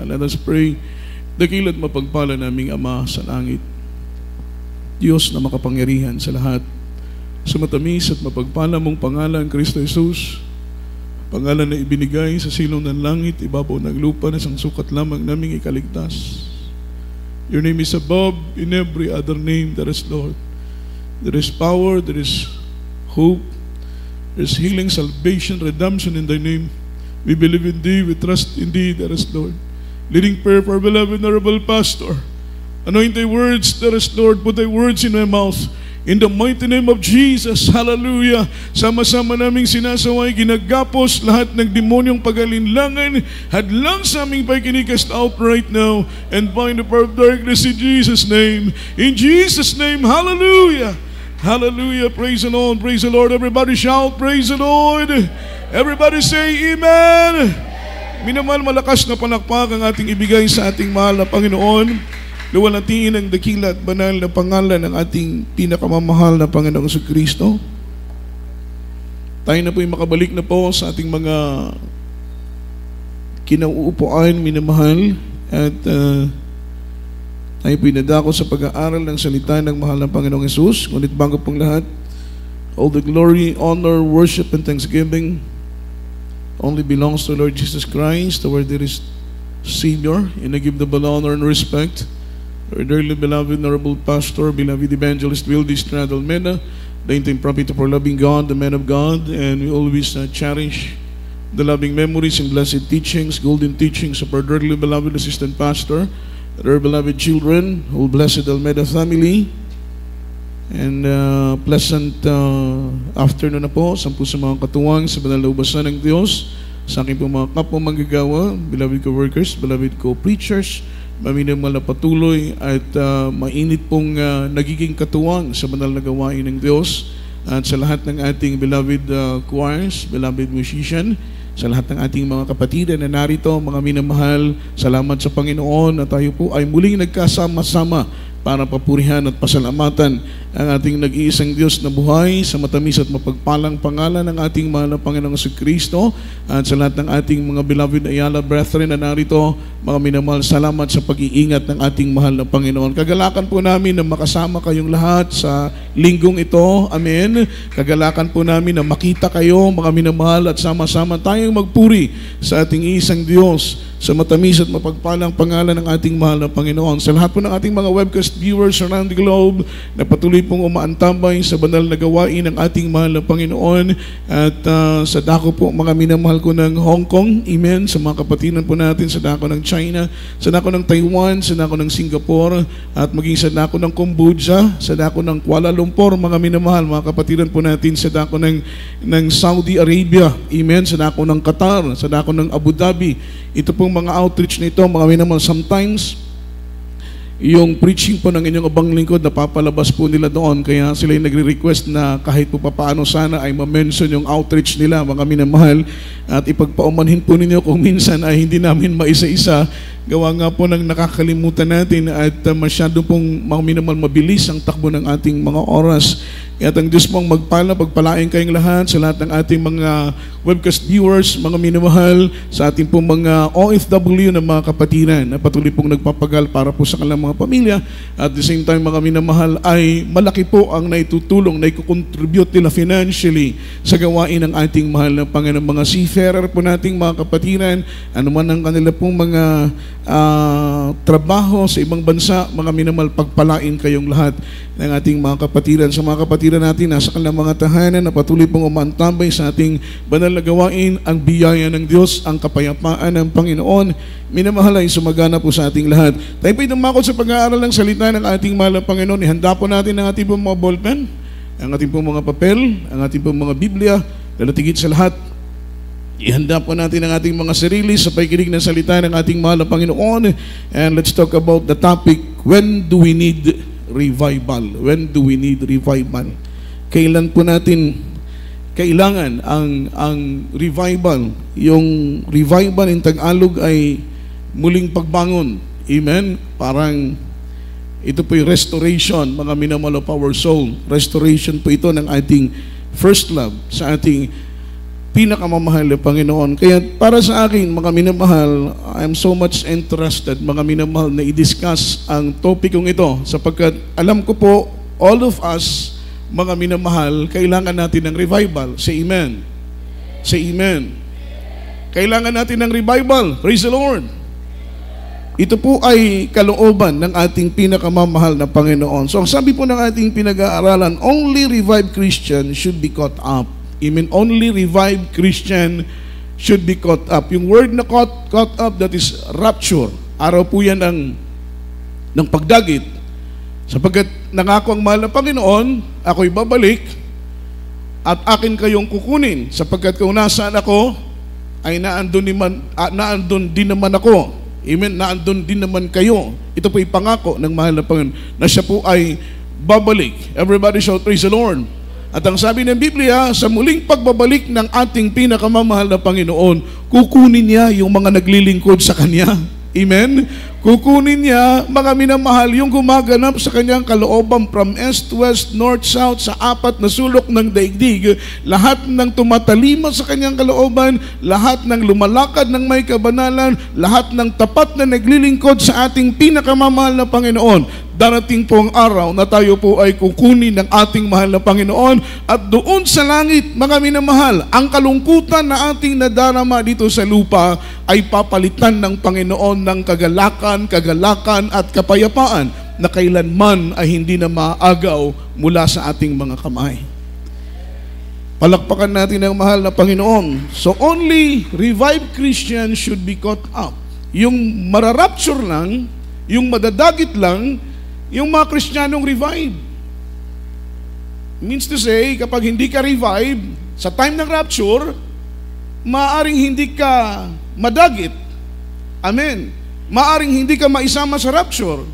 salita. Let us pray. Dakila't mapagpala naming Ama sa langit, Diyos na makapangyarihan sa lahat, sa matamis at mapagpala mong pangalan, Kristo Jesus, pangalan na ibinigay sa silong ng langit, ibabaw ng lupa, na isang sukat lamang naming ikaligtas. Your name is above in every other name, there is Lord. There is power, there is hope, there is healing, salvation, redemption in Thy name. We believe in Thee, we trust in Thee, there is Lord. Leading prayer for our beloved honorable pastor. Anoint Thy words, there is Lord. Put Thy words in my mouth. In the mighty name of Jesus, hallelujah. Sama-sama naming sinasaway, ginagapos lahat ng demonyong pag-alinlangan, hadlang sa aming pag-kinikast out right now, and bind the power of darkness in Jesus' name. In Jesus' name, hallelujah. Hallelujah, praise the Lord, praise the Lord. Everybody shout, praise the Lord. Everybody say, Amen. Minamahal, malakas na palakpak ang ating ibigay sa ating mahal na Panginoon. Luwalhatiin ang dakila at banal na pangalan ng ating pinakamamahal na Panginoong Jesucristo. Tayo na po'y makabalik na po sa ating mga kinauupuan, minamahal, at tayo po'y nadako sa pag-aaral ng salita ng mahal na Panginoong Jesus. Ngunit bago pong lahat, all the glory, honor, worship, and thanksgiving only belongs to Lord Jesus Christ, our dearest Savior, and I give the honor and respect our dearly beloved honorable pastor, beloved evangelist Wildy Estrada Almeda, the interim prophet of our loving God, the man of God, and we always cherish the loving memories and blessed teachings, golden teachings of our dearly beloved assistant pastor, our beloved children, whole blessed Almeda family. And pleasant afternoon na po sa mga katuwang sa banal na ubasan ng Diyos, sa aking po mga kapwa manggagawa, beloved co-workers, beloved co-preachers, maminamahal na patuloy at mainit pong nagiging katuwang sa banal na gawain ng Diyos, at sa lahat ng ating beloved choirs, beloved musician, sa lahat ng ating mga kapatid na narito, mga minamahal, salamat sa Panginoon na tayo po ay muling nagkasama-sama para papurihan at pasalamatan ang ating nag-iisang Diyos na buhay sa matamis at mapagpalang pangalan ng ating mahal na Panginoong Jesucristo, at sa lahat ng ating mga beloved Ayala brethren na narito, mga minamahal, salamat sa pag-iingat ng ating mahal na Panginoon. Kagalakan po namin na makasama kayong lahat sa linggong ito. Amen. Kagalakan po namin na makita kayo, mga minamahal, at sama-sama tayong magpuri sa ating isang Diyos sa matamis at mapagpalang pangalan ng ating mahal na Panginoon. Sa lahat po ng ating mga webcast viewers around the globe na patuloy pong umaantabay sa banal na gawain ng ating mahal na Panginoon, at sa dako po mga minamahal ko ng Hong Kong, amen, sa mga kapatiran po natin sa dako ng China, sa dako ng Taiwan, sa dako ng Singapore, at maging sa dako ng Cambodia, sa dako ng Kuala Lumpur, mga minamahal, mga kapatiran po natin sa dako ng Saudi Arabia, amen, sa dako ng Qatar, sa dako ng Abu Dhabi. Ito pong mga outreach nito, mga minamahal, sometimes yung preaching po ng inyong abang lingkod, napapalabas po nila doon, kaya sila yung nagre-request na kahit po papaano sana ay ma-mention yung outreach nila, mga minamahal, at ipagpaumanhin po ninyo kung minsan ay hindi namin maisa-isa, gawa nga po ng nakakalimutan natin, at masyado pong mga minamahal mabilis ang takbo ng ating mga oras. At ang Diyos mong pagpalain kayong lahat sa lahat ng ating mga webcast viewers, mga minamahal, sa ating pong mga OFW na mga kapatiran na patuloy pong nagpapagal para po sa kanilang mga pamilya. At the same time, mga minamahal, ay malaki po ang naitutulong, naikukontribute nila financially sa gawain ng ating mahal na Panginoon. Mga seafarer po nating mga kapatiran, anuman ang kanila pong mga trabaho sa ibang bansa, mga minamahal, pagpalain kayong lahat ng ating mga kapatiran. Sa mga kapatiran natin nasa kanilang mga tahanan na patuloy pong umaantabay sa ating banal na gawain, ang biyaya ng Diyos, ang kapayapaan ng Panginoon, minamahal, ay sumagana po sa ating lahat. Tayo po'y dumakot sa pag-aaral ng salita ng ating mahal na Panginoon. Ihanda po natin ang ating pong mga ballpen, ang ating pong mga papel, ang ating pong mga Biblia, lalatigit sa lahat. Ihanda po natin ang ating mga sarili sa pakikinig ng salita ng ating mahal na Panginoon. And let's talk about the topic, when do we need revival? When do we need revival? Kailan po natin kailangan ang revival? Yung revival in Tagalog ay muling pagbangon. Amen? Parang ito po yung restoration, mga minamahal of our soul. Restoration po ito ng ating first love, sa ating pinakamamahal na Panginoon. Kaya para sa akin, mga minamahal, I am so much interested, mga minamahal, na i-discuss ang topikong ito sapagkat alam ko po, all of us, mga minamahal, kailangan natin ng revival. Say amen. Say amen. Kailangan natin ng revival. Praise the Lord. Ito po ay kalooban ng ating pinakamamahal na Panginoon. So ang sabi po ng ating pinag-aaralan, only revived Christian should be caught up. Amen. Only revived Christian should be caught up. Yung word na caught up, that is rapture. Araw po yan ng pagdagit. Sapagkat nangako ang mahal na Panginoon, ako'y babalik at akin kayong kukunin. Sapagkat kung nasaan ako, ay naandun din naman ako. Amen. Naandun din naman kayo. Ito po ipangako ng mahal na Panginoon na siya po ay babalik. Everybody shout, praise the Lord. At ang sabi ng Biblia, sa muling pagbabalik ng ating pinakamamahal na Panginoon, kukunin niya yung mga naglilingkod sa Kanya. Amen? Kukunin niya, mga minamahal, yung gumaganap sa Kanyang kalooban from east, west, north, south, sa apat na sulok ng daigdig, lahat ng tumatalima sa Kanyang kalooban, lahat ng lumalakad ng may kabanalan, lahat ng tapat na naglilingkod sa ating pinakamamahal na Panginoon. Darating po ang araw na tayo po ay kukunin ng ating mahal na Panginoon at doon sa langit, mga minamahal, ang kalungkutan na ating nadarama dito sa lupa ay papalitan ng Panginoon ng kagalakan at kapayapaan na kailanman ay hindi na maagaw mula sa ating mga kamay. Palakpakan natin ang mahal na Panginoon. So only revived Christians should be caught up. Yung mararapture lang, yung madadagit lang, yung mga Kristiyanong revive. Means to say, kapag hindi ka revive, sa time ng rapture, maaaring hindi ka madagit. Amen. Maaaring hindi ka maisama sa rapture.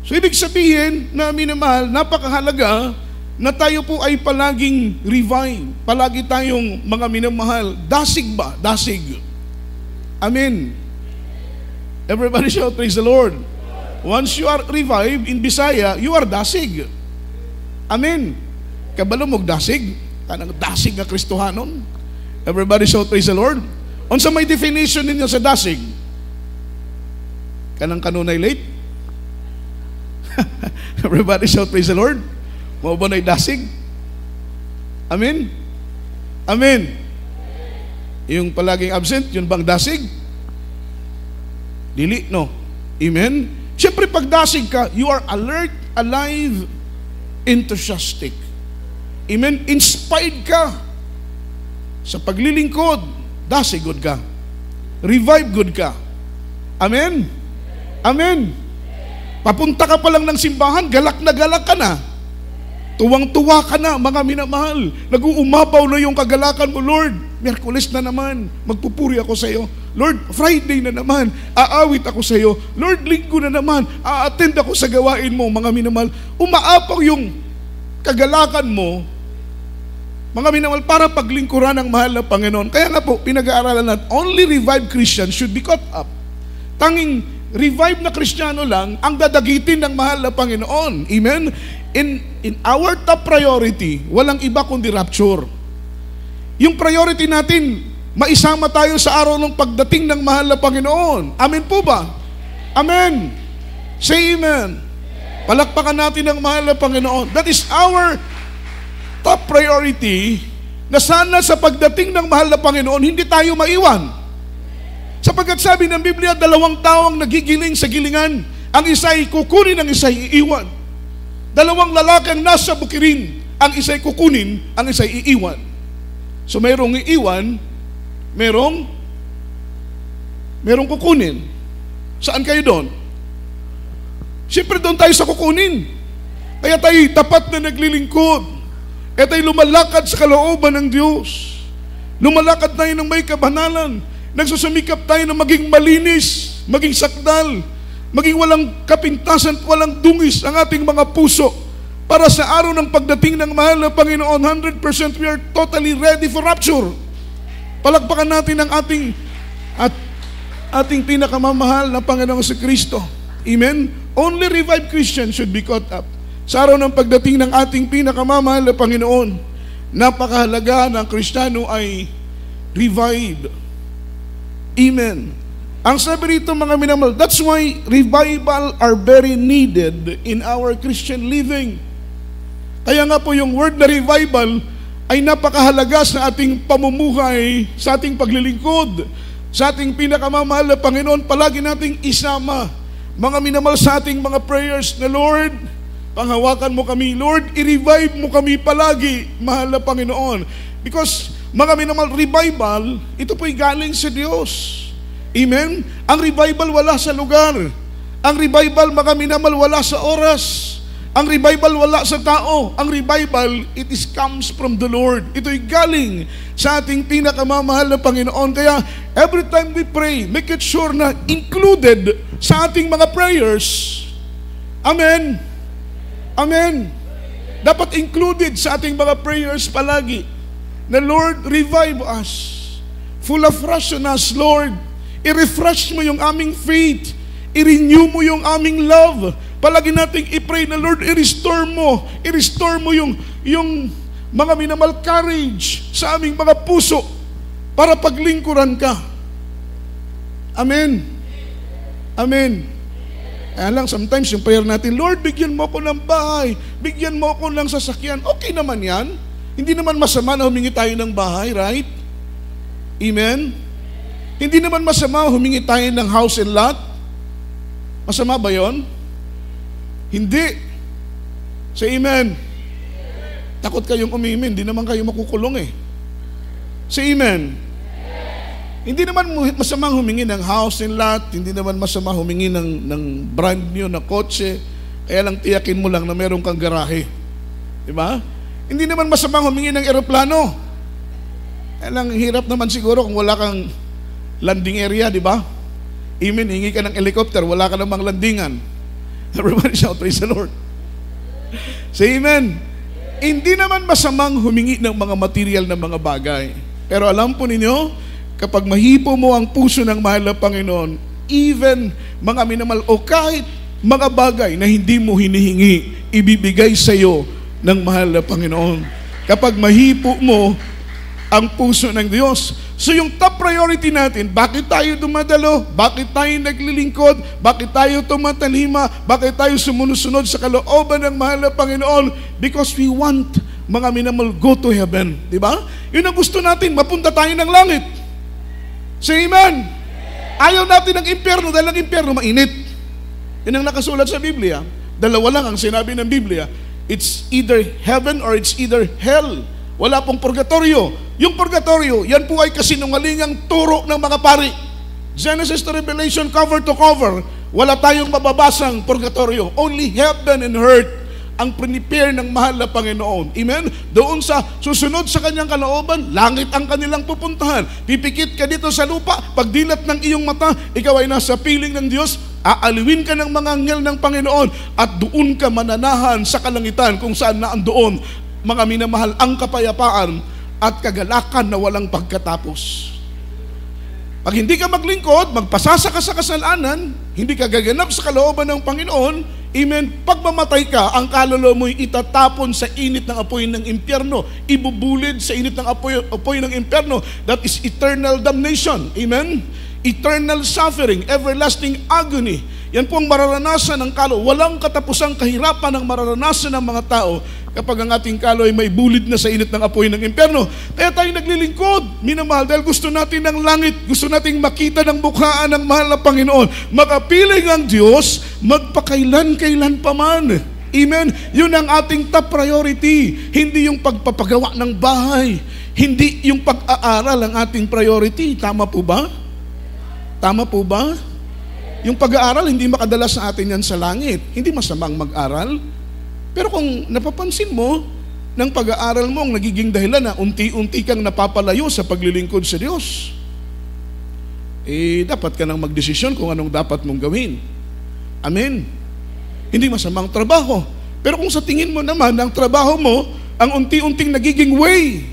So, ibig sabihin, na minamahal, napakahalaga na tayo po ay palaging revive. Palagi tayong mga minamahal. Dasig ba? Dasig. Amen. Everybody shout, praise the Lord. Once you are revived in Bisaya, you are dasig. Amen. Kabalo mong dasig, kanang dasig nga Kristohanon. Everybody shout, praise the Lord. Unsa may definition ninyo sa dasig? Kanang kanunay late? Everybody shout, praise the Lord. Mao ba nay dasig? Amen. Amen. Yung palaging absent, yun bang dasig? Dili, no? Amen. Siyempre, pag dasig ka, you are alert, alive, enthusiastic. Amen? Inspired ka sa paglilingkod. Dasig good ka. Revive good ka. Amen? Amen? Papunta ka pa lang ng simbahan, galak na galak ka na. Tuwang-tuwa ka na, mga minamahal. Nag-uumapaw na yung kagalakan mo, Lord. Miyerkules na naman, magpupuri ako sa iyo. Lord, Friday na naman, aawit ako sa iyo. Lord, Linggo na naman, a-attend ako sa gawain mo, mga minamahal. Umaapaw yung kagalakan mo, mga minamahal, para paglingkuran ng mahal na Panginoon. Kaya nga po, pinag-aaralan natin, only revived Christians should be caught up. Tanging revived na Kristiyano lang ang dadagitin ng mahal na Panginoon. Amen? In our top priority, walang iba kundi rapture. Yung priority natin, maisama tayo sa araw ng pagdating ng mahal na Panginoon. Amen po ba? Amen. Say amen. Palakpakan natin ang mahal na Panginoon. That is our top priority, na sana sa pagdating ng mahal na Panginoon, hindi tayo maiwan. Sapagkat sabi ng Biblia, dalawang tao ang nagigiling sa gilingan. Ang isa'y kukunin, ang isa'y iiwan. Dalawang lalaki ang nasa bukirin. Ang isa'y kukunin, ang isa'y iiwan. So mayroong iiwan, merong kukunin. Saan kayo doon? Siyempre doon tayo sa kukunin. Kaya tayo tapat na naglilingkod. Kaya tayo lumalakad sa kalooban ng Diyos. Lumalakad tayo ng may kabanalan. Nagsusumikap tayo na maging malinis, maging sakdal, maging walang kapintasan, walang dungis ang ating mga puso para sa araw ng pagdating ng mahal na Panginoon. 100% we are totally ready for rapture. Palakpakan natin ang ating pinakamamahal na Panginoong si Kristo. Amen? Only revived Christians should be caught up sa araw ng pagdating ng ating pinakamamahal na Panginoon. Napakahalaga na ang Kristiyano ay revived. Amen. Ang sabi rito mga minamahal, that's why revival are very needed in our Christian living. Kaya nga po yung word na revival ay napakahalaga sa ating pamumuhay, sa ating paglilingkod, sa ating pinakamamahal na Panginoon. Palagi nating isama, mga minamahal, sa ating mga prayers na, Lord, panghawakan mo kami. Lord, i-revive mo kami palagi, mahal na Panginoon. Because, mga minamahal, revival, ito po'y galing sa Diyos. Amen? Ang revival wala sa lugar. Ang revival, mga minamahal, wala sa oras. Ang revival wala sa tao. Ang revival, comes from the Lord. Ito'y galing sa ating pinakamamahal na Panginoon. Kaya, every time we pray, make it sure na included sa ating mga prayers. Amen? Amen? Dapat included sa ating mga prayers palagi na, Lord, revive us. Full of fresh on us, Lord. I-refresh mo yung aming faith. I-renew mo yung aming love. Palagi nating i-pray na, Lord, i-restore mo yung mga minamahal courage sa aming mga puso para paglingkuran ka. Amen. Amen. Kaya lang, sometimes yung prayer natin, Lord, bigyan mo ako ng bahay, bigyan mo ako ng sasakyan. Okay naman yan. Hindi naman masama na humingi tayo ng bahay, right? Amen? Hindi naman masama humingi tayo ng house and lot. Masama ba yon? Hindi. Say amen. Takot kayong umimin, hindi naman kayo makukulong eh. Say amen. Hindi naman masamang humingi ng house and lot, hindi naman masama humingi ng brand new na kotse, kaya lang tiyakin mo lang na meron kang garahe. Diba? Hindi naman masamang humingi ng eroplano. Kaya lang hirap naman siguro kung wala kang landing area, diba? Amen, hingi ka ng helicopter, wala ka namang landingan. Everybody shout, praise the Lord. Say amen. Hindi naman masamang humingi ng mga material na mga bagay. Pero alam po ninyo, kapag mahipo mo ang puso ng mahal na Panginoon, even mga minamahal o kahit mga bagay na hindi mo hinihingi, ibibigay sa iyo ng mahal na Panginoon. Kapag mahipo mo ang puso ng Diyos. So yung top priority natin, bakit tayo dumadalo? Bakit tayo naglilingkod? Bakit tayo tumatalima? Bakit tayo sumusunod sa kalooban ng mahal na Panginoon? Because we want, mga minamahal, go to heaven. Diba? Yun ang gusto natin, mapunta tayo ng langit. Say amen. Ayaw natin ng impyerno dahil ang impyerno mainit. Yun ang nakasulat sa Biblia. Dalawa lang ang sinabi ng Biblia. It's either heaven or it's either hell. Wala pong purgatorio. Yung purgatorio, yan po ay kasinungalingang turo ng mga pari. Genesis to Revelation, cover to cover, wala tayong mababasang purgatorio. Only heaven and earth ang prepare ng mahal na Panginoon. Amen? Doon sa susunod sa kanyang kalooban, langit ang kanilang pupuntahan. Pipikit ka dito sa lupa, pagdilat ng iyong mata, ikaw ay nasa piling ng Diyos, aaliwin ka ng mga anghel ng Panginoon, at doon ka mananahan sa kalangitan kung saan naandoon, mga minamahal, ang kapayapaan at kagalakan na walang pagkatapos. Pag hindi ka maglingkod, magpasasa ka sa kasalanan, hindi ka gaganap sa kalooban ng Panginoon, amen, pag mamatay ka, ang kaluluwa mo'y itatapon sa init ng apoy ng impyerno, ibubulid sa init ng apoy ng impyerno. That is eternal damnation. Amen? Eternal suffering, everlasting agony. Yan po ang mararanasan ng kaluluwa. Walang katapusang kahirapan ang mararanasan ng mga tao kapag ang ating kaluluwa ay may bulid na sa init ng apoy ng impyerno. Kaya tayo naglilingkod, minamahal, dahil gusto natin ng langit, gusto nating makita ng mukhaan ng mahal na Panginoon. Makapiling ang Diyos, magpakailan-kailan pa man. Amen? Yun ang ating top priority. Hindi yung pagpapagawa ng bahay. Hindi yung pag-aaral ang ating priority. Tama po ba? Tama po ba? Yung pag-aaral, hindi makadala sa atin yan sa langit. Hindi masamang mag-aral. Pero kung napapansin mo, ng pag-aaral mo ang nagiging dahilan na unti-unti kang napapalayo sa paglilingkod sa Diyos, dapat ka nang magdesisyon kung anong dapat mong gawin. Amen? Hindi masamang trabaho. Pero kung sa tingin mo naman, ang trabaho mo, ang unti-unting nagiging way,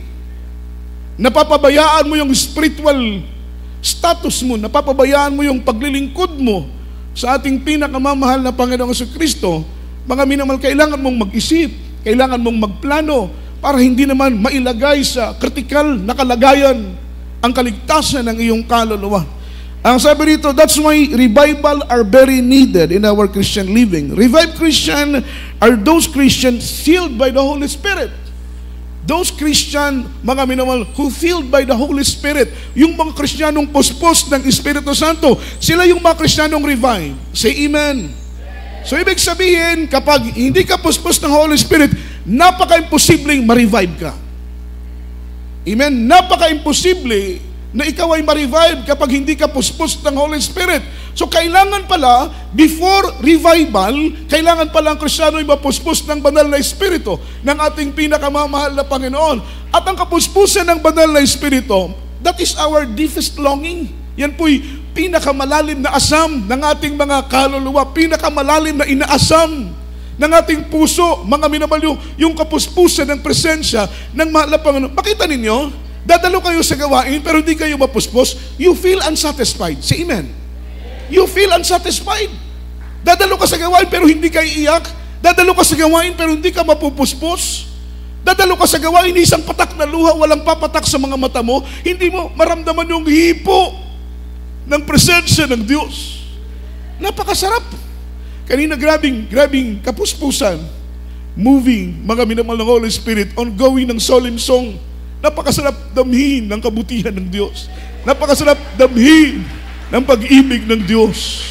napapabayaan mo yung spiritual status mo, napapabayaan mo yung paglilingkod mo sa ating pinakamamahal na Panginoong Kristo, mga minamahal, kailangan mong mag-isip, kailangan mong magplano, para hindi naman mailagay sa kritikal na kalagayan ang kaligtasan ng iyong kaluluwa. Ang sabi rito, that's why revival are very needed in our Christian living. Revived Christian are those Christians filled by the Holy Spirit. Those Christian, mga minamahal, who filled by the Holy Spirit. Yung mga Kristiyanong puspos ng Espiritu Santo, sila yung mga Kristiyanong revive. Say amen. So ibig sabihin, kapag hindi ka puspos ng Holy Spirit, napaka-imposibleng ma-revive ka. Amen? Napaka-imposible na ikaw ay ma-revive kapag hindi ka puspos ng Holy Spirit. So kailangan pala, before revival, kailangan pala ang Kristiyano ay mapuspos ng banal na Espiritu ng ating pinakamamahal na Panginoon. At ang kapuspusan ng banal na Espiritu, that is our deepest longing. Yan po'y pinakamalalim na asam ng ating mga kaluluwa, pinakamalalim na inaasam ng ating puso, mga minamahal, yung kapuspusan ng presensya ng mahal na Panginoon. Pakita ninyo, dadalo kayo sa gawain pero hindi kayo mapuspos, you feel unsatisfied. Say amen. You feel unsatisfied. Dadalo ka sa gawain pero hindi ka iiyak. Dadalo ka sa gawain pero hindi ka mapupuspos. Dadalo ka sa gawain, isang patak na luha, walang papatak sa mga mata mo, hindi mo maramdaman yung hipo ng presensya ng Diyos. Napakasarap. Kanina grabing kapuspusan, moving, mga minamahal ng Holy Spirit, ongoing ng solemn song. Napakasarap damhin ng kabutihan ng Diyos. Napakasarap damhin ng pag-ibig ng Diyos.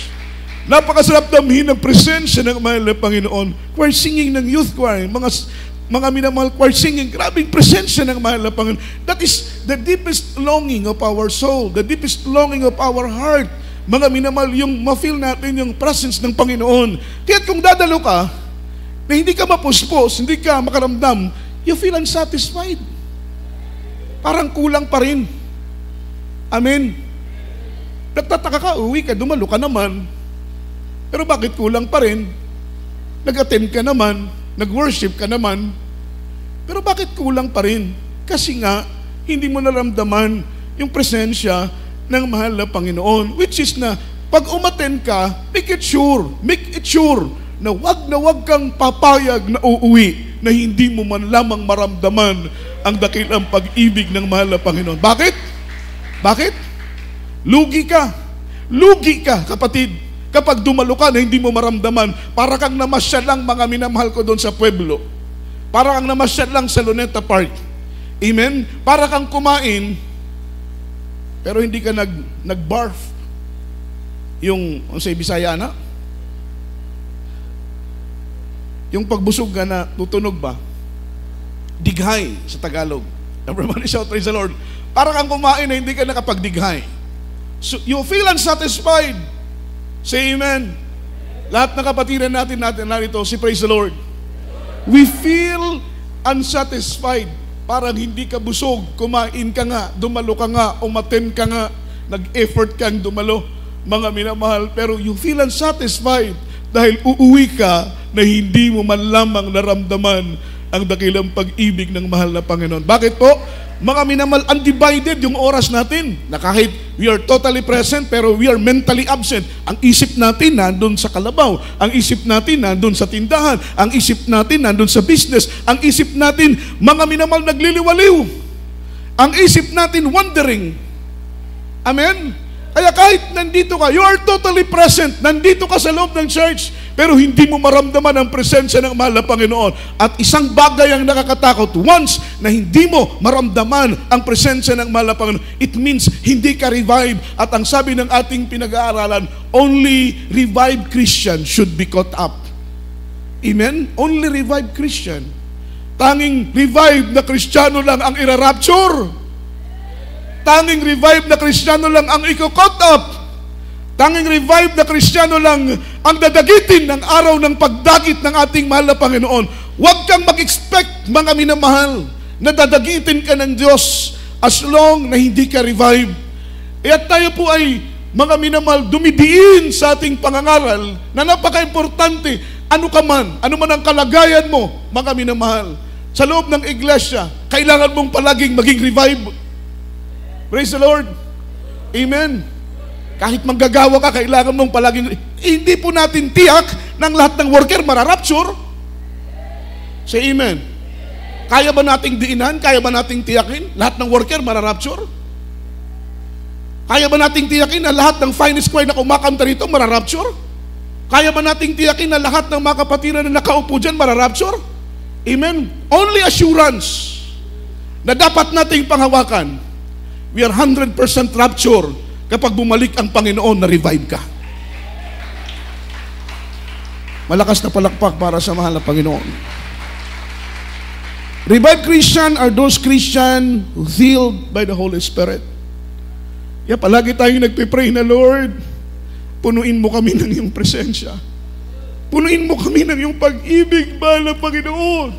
Napakasarap damhin ng presensya ng mahal na Panginoon. Choir singing ng youth choir, mga minamahal choir singing, grabing presensya ng mahal na Panginoon. That is the deepest longing of our soul, the deepest longing of our heart. Mga minamahal, yung ma-feel natin yung presence ng Panginoon. Kaya kung dadalo ka, na hindi ka mapuspos, hindi ka makaramdam, you feel unsatisfied. Parang kulang pa rin. Amen. Nagtataka ka, uwi ka, dumalo ka naman. Pero bakit kulang pa rin? Nag-attend ka naman, nag-worship ka naman. Pero bakit kulang pa rin? Kasi nga, hindi mo naramdaman yung presensya ng mahal na Panginoon. Which is na, pag umattend ka, make it sure na wag kang papayag na uuwi na hindi mo man lamang maramdaman ang dakilang pag-ibig ng mahal na Panginoon. Bakit? Bakit? Lugi ka, kapatid. Kapag dumalo ka na hindi mo maramdaman, para kang namasyal lang, mga minamahal ko doon sa pueblo. Para kang namasyal lang sa Luneta Park. Amen? Para kang kumain, pero hindi ka nag-barf. Yung, sa Bisaya na? Yung pagbusog ka na, tutunog ba? Dighay sa Tagalog. Everybody shout, praise the Lord. Para kang kumain na hindi ka nakapagdighay. So, you feel unsatisfied. Say amen. Lahat ng kapatiran natin narito, si praise the Lord. We feel unsatisfied. Parang hindi ka busog. Kumain ka nga, dumalo ka nga, umattend ka nga, nag-effort kang dumalo, mga minamahal. Pero you feel unsatisfied dahil uuwi ka na hindi mo man lamang naramdaman ang dakilang pag-ibig ng mahal na Panginoon. Bakit po? Mga minamahal, undivided yung oras natin. Na kahit we are totally present, pero we are mentally absent. Ang isip natin nandun sa kalabaw. Ang isip natin nandun sa tindahan. Ang isip natin nandun sa business. Ang isip natin, mga minamahal, nagliliwaliw. Ang isip natin wandering. Amen? Kaya kahit nandito ka, you are totally present, nandito ka sa loob ng church, pero hindi mo maramdaman ang presensya ng mahal na Panginoon. At isang bagay ang nakakatakot, once na hindi mo maramdaman ang presensya ng mahal na Panginoon, it means hindi ka revive. At ang sabi ng ating pinag-aaralan, only revived Christian should be caught up. Amen? Only revived Christian. Tanging revived na Kristiyano lang ang ira-rapture. Tanging revive na Kristiyano lang ang i-caught up. Tanging revive na Kristiyano lang ang dadagitin ng araw ng pagdagit ng ating mahal na Panginoon. Huwag kang mag-expect, mga minamahal, na dadagitin ka ng Diyos as long na hindi ka revive. At tayo po ay, mga minamahal, dumidiin sa ating pangangaral na napaka-importante. Ano man ang kalagayan mo, mga minamahal, sa loob ng iglesia, kailangan mong palaging maging revive. Praise the Lord. Amen. Kahit manggagawa ka, kailangan mong palaging, hindi po natin tiyak ng lahat ng worker mararapture. Say amen. Kaya ba nating diinan? Kaya ba nating tiyakin? Lahat ng worker mararapture? Kaya ba nating tiyakin na lahat ng finest choir na kumakanta rito mararapture? Kaya ba nating tiyakin na lahat ng mga kapatiran na nakaupo dyan mararapture? Amen? Only assurance na dapat nating panghawakan, we are 100% rapture kapag bumalik ang Panginoon na revive ka. Malakas na palakpak para sa mahal na Panginoon. Revived Christian are those Christian who filled by the Holy Spirit. Kaya palagi tayong nagpipray na, Lord, punuin mo kami ng iyong presensya. Punuin mo kami ng iyong pag-ibig, mahal na Panginoon.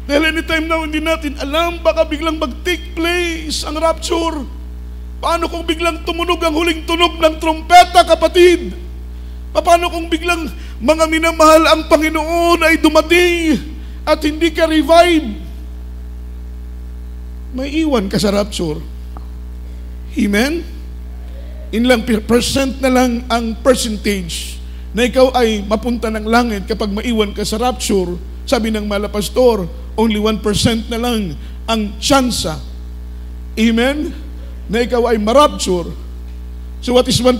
Dahil anytime now, hindi natin alam, baka biglang mag-take place ang rapture. Paano kung biglang tumunog ang huling tunog ng trompeta, kapatid? Paano kung biglang mga minamahal ang Panginoon ay dumating at hindi ka revive? May iwan ka sa rapture. Amen? Ilang percent na lang ang percentage na ikaw ay mapunta ng langit kapag maiwan ka sa rapture. Sabi ng malapastor, only 1% na lang ang tsansa. Amen? Na ikaw ay marapture. So what is 1%?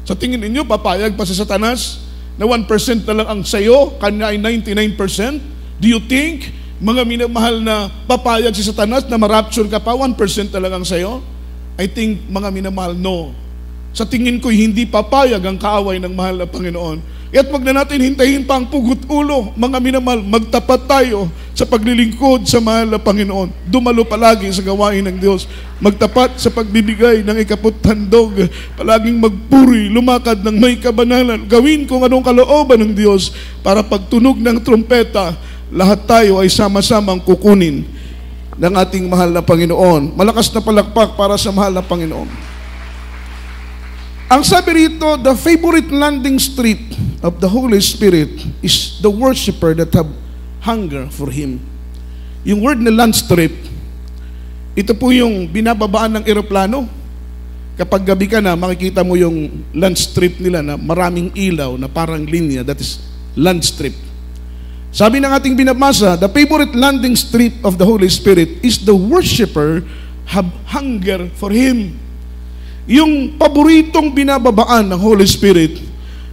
Sa tingin ninyo, papayag pa sa Satanas na 1% na lang ang sayo, kanya ay 99%? Do you think, mga minamahal na papayag si Satanas na marapture ka pa, 1% na lang ang sayo? I think, mga minamahal, no. Sa tingin ko, hindi papayag ang kaaway ng mahal na Panginoon. Kaya't wag na natin hintayin pa ang pugot ulo. Mga minamahal, magtapat tayo sa paglilingkod sa mahal na Panginoon. Dumalo palagi sa gawain ng Diyos. Magtapat sa pagbibigay ng ikaputhandog. Palaging magpuri, lumakad ng may kabanalan. Gawin kung anong kalooban ng Diyos para pagtunog ng trompeta, lahat tayo ay sama-samang kukunin ng ating mahal na Panginoon. Malakas na palakpak para sa mahal na Panginoon. Ang sabi rito, the favorite landing strip of the Holy Spirit is the worshiper that have hunger for Him. Yung word na land strip, ito po yung binababaan ng eroplano. Kapag gabi ka na, makikita mo yung land strip nila na maraming ilaw na parang linya, that is land strip. Sabi ng ating binabasa, the favorite landing strip of the Holy Spirit is the worshiper have hunger for Him. Yung paboritong binababaan ng Holy Spirit,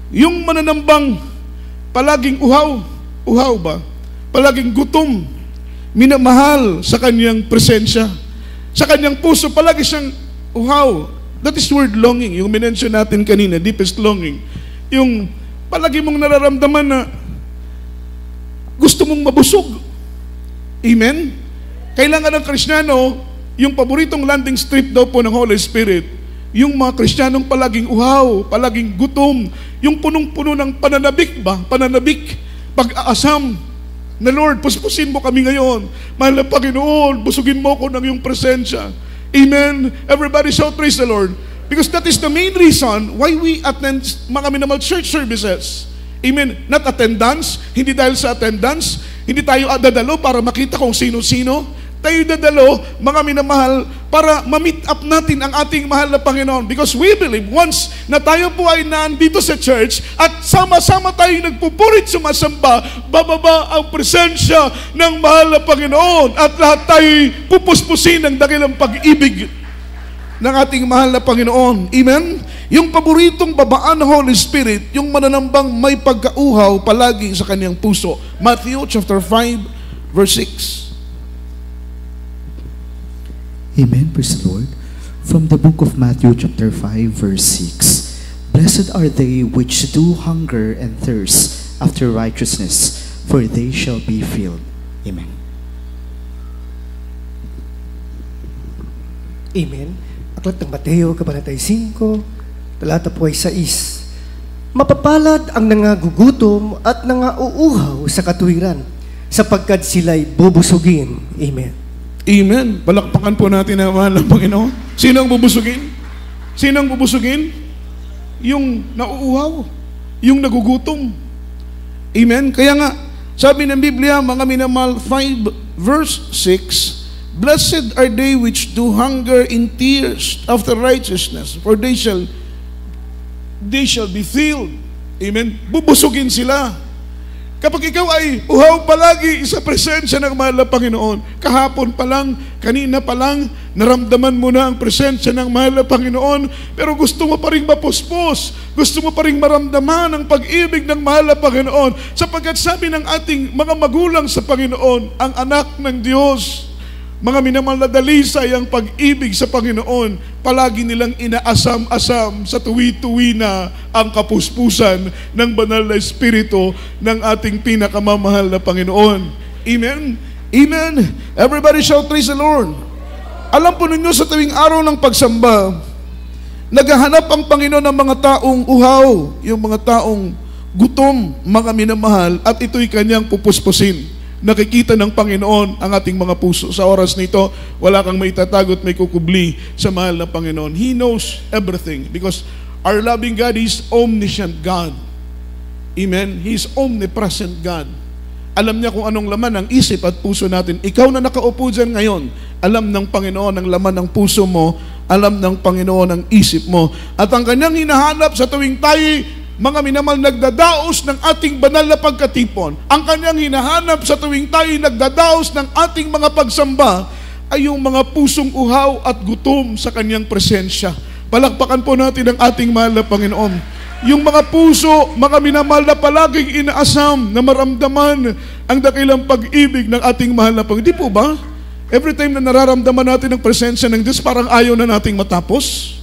yung mananambang palaging uhaw ba? Palaging gutom, minamahal sa kanyang presensya. Sa kanyang puso, palagi siyang uhaw. That is word longing, yung minention natin kanina, deepest longing. Yung palagi mong nararamdaman na gusto mong mabusog. Amen? Kailangan ng Kristiyano, yung paboritong landing strip daw po ng Holy Spirit, yung mga Kristiyanong palaging uhaw, palaging gutom, yung punong-puno ng pananabik ba? Pananabik, pag-aasam, na Lord, puspusin mo kami ngayon. Mahal na Panginoon, busugin mo ko ng iyong presensya. Amen? Everybody shout praise the Lord. Because that is the main reason why we attend mga minamahal church services. Amen? Not attendance, hindi dahil sa attendance, hindi tayo dadalo para makita kung sino-sino. Tayo dadalo, mga minamahal, para ma-meet up natin ang ating mahal na Panginoon. Because we believe, once na tayo po ay nandito sa church at sama-sama tayong nagpupurit, sumasamba, bababa ang presensya ng mahal na Panginoon at lahat tayo'y pupuspusin ng dakilang pag-ibig ng ating mahal na Panginoon. Amen? Yung paboritong babaan ng Holy Spirit, yung mananambang may pagkauhaw palagi sa kanyang puso. Matthew chapter 5, verse 6. Amen, praise the Lord. From the book of Matthew chapter 5 verse 6. Blessed are they which do hunger and thirst after righteousness, for they shall be filled. Amen. Amen. Aklat ng Mateo, Kabanata 5, talata po ay 6. Mapapalad ang nangagugutom at nangauuhaw sa katuwiran, sapagkat sila'y bubusugin. Amen. Amen. Palakpakan po natin ang mahal ng Panginoon. Sino ang bubusugin? Sino ang bubusugin? Yung nauuhaw. Yung nagugutom. Amen. Kaya nga, sabi ng Biblia, mga minamahal, 5 verse 6, blessed are they which do hunger in thirst after righteousness, for they shall be filled. Amen. Bubusugin sila. Kapag ikaw ay uhaw palagi sa presensya ng mahal na Panginoon, kahapon pa lang, kanina pa lang, naramdaman mo na ang presensya ng mahal na Panginoon, pero gusto mo pa rin mapuspos, gusto mo pa rin maramdaman ang pag-ibig ng mahal na Panginoon, sapagkat sabi ng ating mga magulang sa Panginoon, ang anak ng Diyos, mga minamahal na dalisay ang pag-ibig sa Panginoon, palagi nilang inaasam-asam sa tuwi-tuwi na ang kapuspusan ng banal na Espiritu ng ating pinakamamahal na Panginoon. Amen? Amen? Everybody shout, praise the Lord. Alam po ninyo, sa tuwing araw ng pagsamba, naghahanap ang Panginoon ng mga taong uhaw, yung mga taong gutom, mga minamahal, at ito'y kanyang pupuspusin. Nakikita ng Panginoon ang ating mga puso. Sa oras nito, wala kang maitatago at may kukubli sa mahal na Panginoon. He knows everything because our loving God is omniscient God. Amen? He is omnipresent God. Alam niya kung anong laman ng isip at puso natin. Ikaw na nakaupo dyan ngayon, alam ng Panginoon ang laman ng puso mo, alam ng Panginoon ang isip mo. At ang kanyang hinahanap sa tuwing tayo mga minamahal, nagdadaos ng ating banal na pagkatipon. Ang kanyang hinahanap sa tuwing tayo nagdadaos ng ating mga pagsamba ay yung mga pusong uhaw at gutom sa kanyang presensya. Palakpakan po natin ang ating mahal na Panginoon. Yung mga puso, mga minamahal na palaging inaasam na maramdaman ang dakilang pag-ibig ng ating mahal na Panginoon. Di po ba? Every time na nararamdaman natin ang presensya ng Diyos, parang ayaw na nating matapos.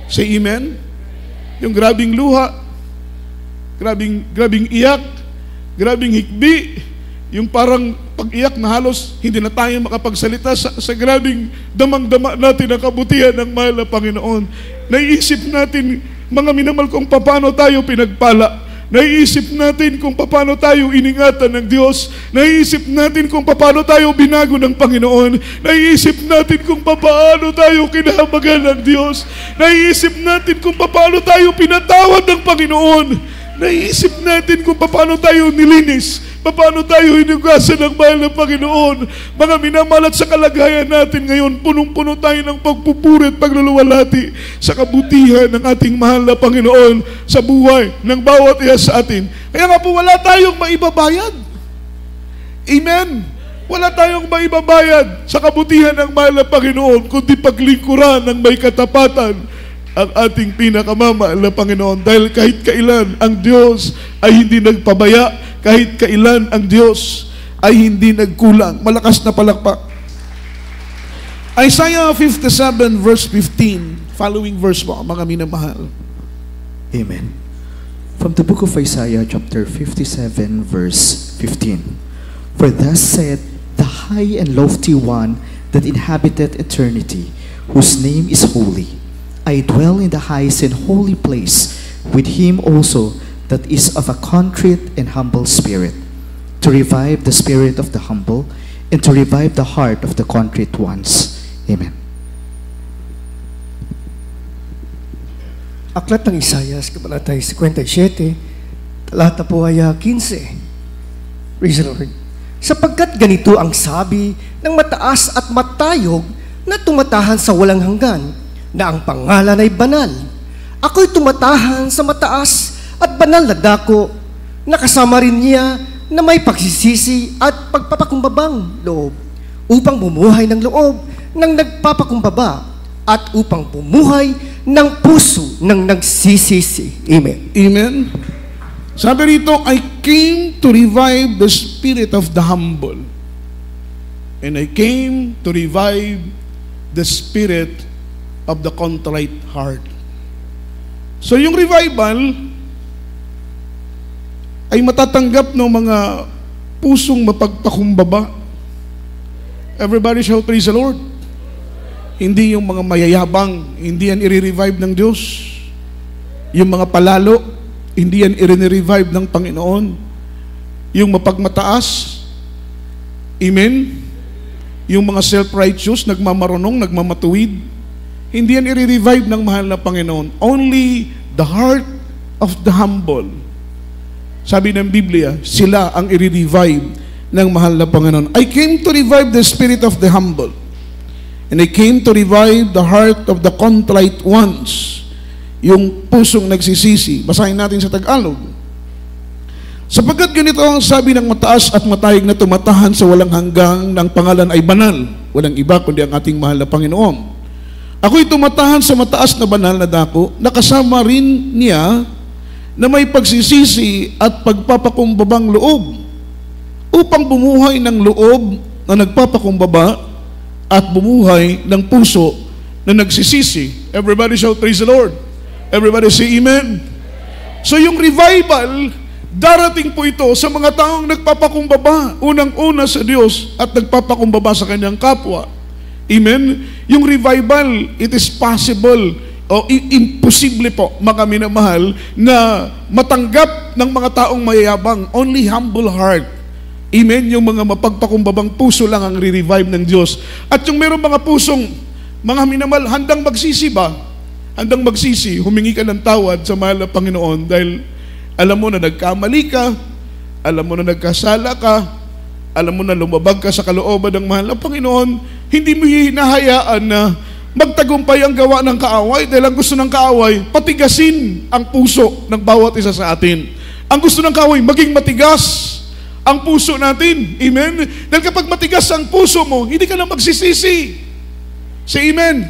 Say amen? Yung grabing luha, grabing iyak, grabing hikbi, yung parang pag-iyak na halos hindi na tayo makapagsalita sa grabing damang-dama natin ang kabutihan ng mahal na Panginoon. Naiisip natin, mga minamahal, kung paano tayo pinagpala. Naiisip natin kung paano tayo iningatan ng Diyos. Naiisip natin kung paano tayo binago ng Panginoon. Naiisip natin kung paano tayo kinahabagan ng Diyos. Naiisip natin kung paano tayo pinatawad ng Panginoon. Naiisip natin kung paano tayo nilinis, paano tayo hinugasan ng mahal ng Panginoon. Mga minamahal, at sa kalagayan natin ngayon, punong-puno tayo ng pagpupuri at pagluluwalhati sa kabutihan ng ating mahal na Panginoon sa buhay ng bawat isa sa atin. Kaya nga po, wala tayong maibabayad. Amen? Wala tayong maibabayad sa kabutihan ng mahal na Panginoon, kundi paglingkuran ng may katapatan ang ating pinakamamahal na Panginoon. Dahil kahit kailan ang Diyos ay hindi nagpabaya, kahit kailan ang Diyos ay hindi nagkulang. Malakas na palakpak. Isaiah 57 verse 15, following verse mo, mga minamahal. Amen. From the book of Isaiah chapter 57 verse 15. For thus said the high and lofty one that inhabited eternity, whose name is holy. I dwell in the highest and holy place with him also that is of a contrite and humble spirit, to revive the spirit of the humble and to revive the heart of the contrite ones. Amen. Aklat ng Isaias, Kabanata 57, talata po ay 15. Praise the Lord. Sapagkat ganito ang sabi ng mataas at matayog na tumatahan sa walang hanggan, na ang pangalan ay banal. Ako'y tumatahan sa mataas at banal na dako, nakasama rin niya na may pagsisisi at pagpapakumbabang loob, upang bumuhay ng loob ng nagpapakumbaba at upang bumuhay ng puso ng nagsisisi. Amen. Amen. Sabi rito, I came to revive the spirit of the humble, and I came to revive the spirit of the contrite heart. So yung revival ay matatanggap ng mga pusong mapagpakumbaba. Everybody shout, praise the Lord. Hindi yung mga mayayabang, hindi yan i-revive ng Diyos. Yung mga palalo, hindi yan i-revive ng Panginoon. Yung mapagmataas, amen? Yung mga self-righteous, nagmamarunong, nagmamatuwid, hindi yan i-revive ng mahal na Panginoon. Only the heart of the humble. Sabi ng Biblia, sila ang i-revive ng mahal na Panginoon. I came to revive the spirit of the humble, and I came to revive the heart of the contrite ones. Yung pusong nagsisisi. Basahin natin sa Tagalog. Sapagkat ganito ang sabi ng mataas at matayog na tumatahan sa walang hanggang ng pangalan ay banal. Walang iba kundi ang ating mahal na Panginoon. Ako'y tumatahan sa mataas na banal na dako, nakasama rin niya na may pagsisisi at pagpapakumbabang loob upang bumuhay ng loob na nagpapakumbaba at bumuhay ng puso na nagsisisi. Everybody shout, praise the Lord. Everybody say amen. So yung revival, darating po ito sa mga taong nagpapakumbaba, unang-una sa Diyos at nagpapakumbaba sa kanyang kapwa. Amen? Yung revival, it is possible o imposible po, mga minamahal, na matanggap ng mga taong mayayabang. Only humble heart. Amen? Yung mga mapagpakumbabang puso lang ang re-revive ng Diyos. At yung mayroong mga pusong, mga minamahal, handang magsisi ba? Handang magsisi, humingi ka ng tawad sa mahal na Panginoon dahil alam mo na nagkamali ka, alam mo na nagkasala ka, alam mo na lumabag ka sa kalooban ng mahal na Panginoon, hindi mo hinahayaan na magtagumpay ang gawa ng kaaway dahil ang gusto ng kaaway, patigasin ang puso ng bawat isa sa atin. Ang gusto ng kaaway, maging matigas ang puso natin. Amen? Dahil kapag matigas ang puso mo, hindi ka na magsisisi. Say amen.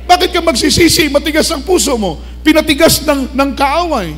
Bakit ka magsisisi? Matigas ang puso mo. Pinatigas ng kaaway.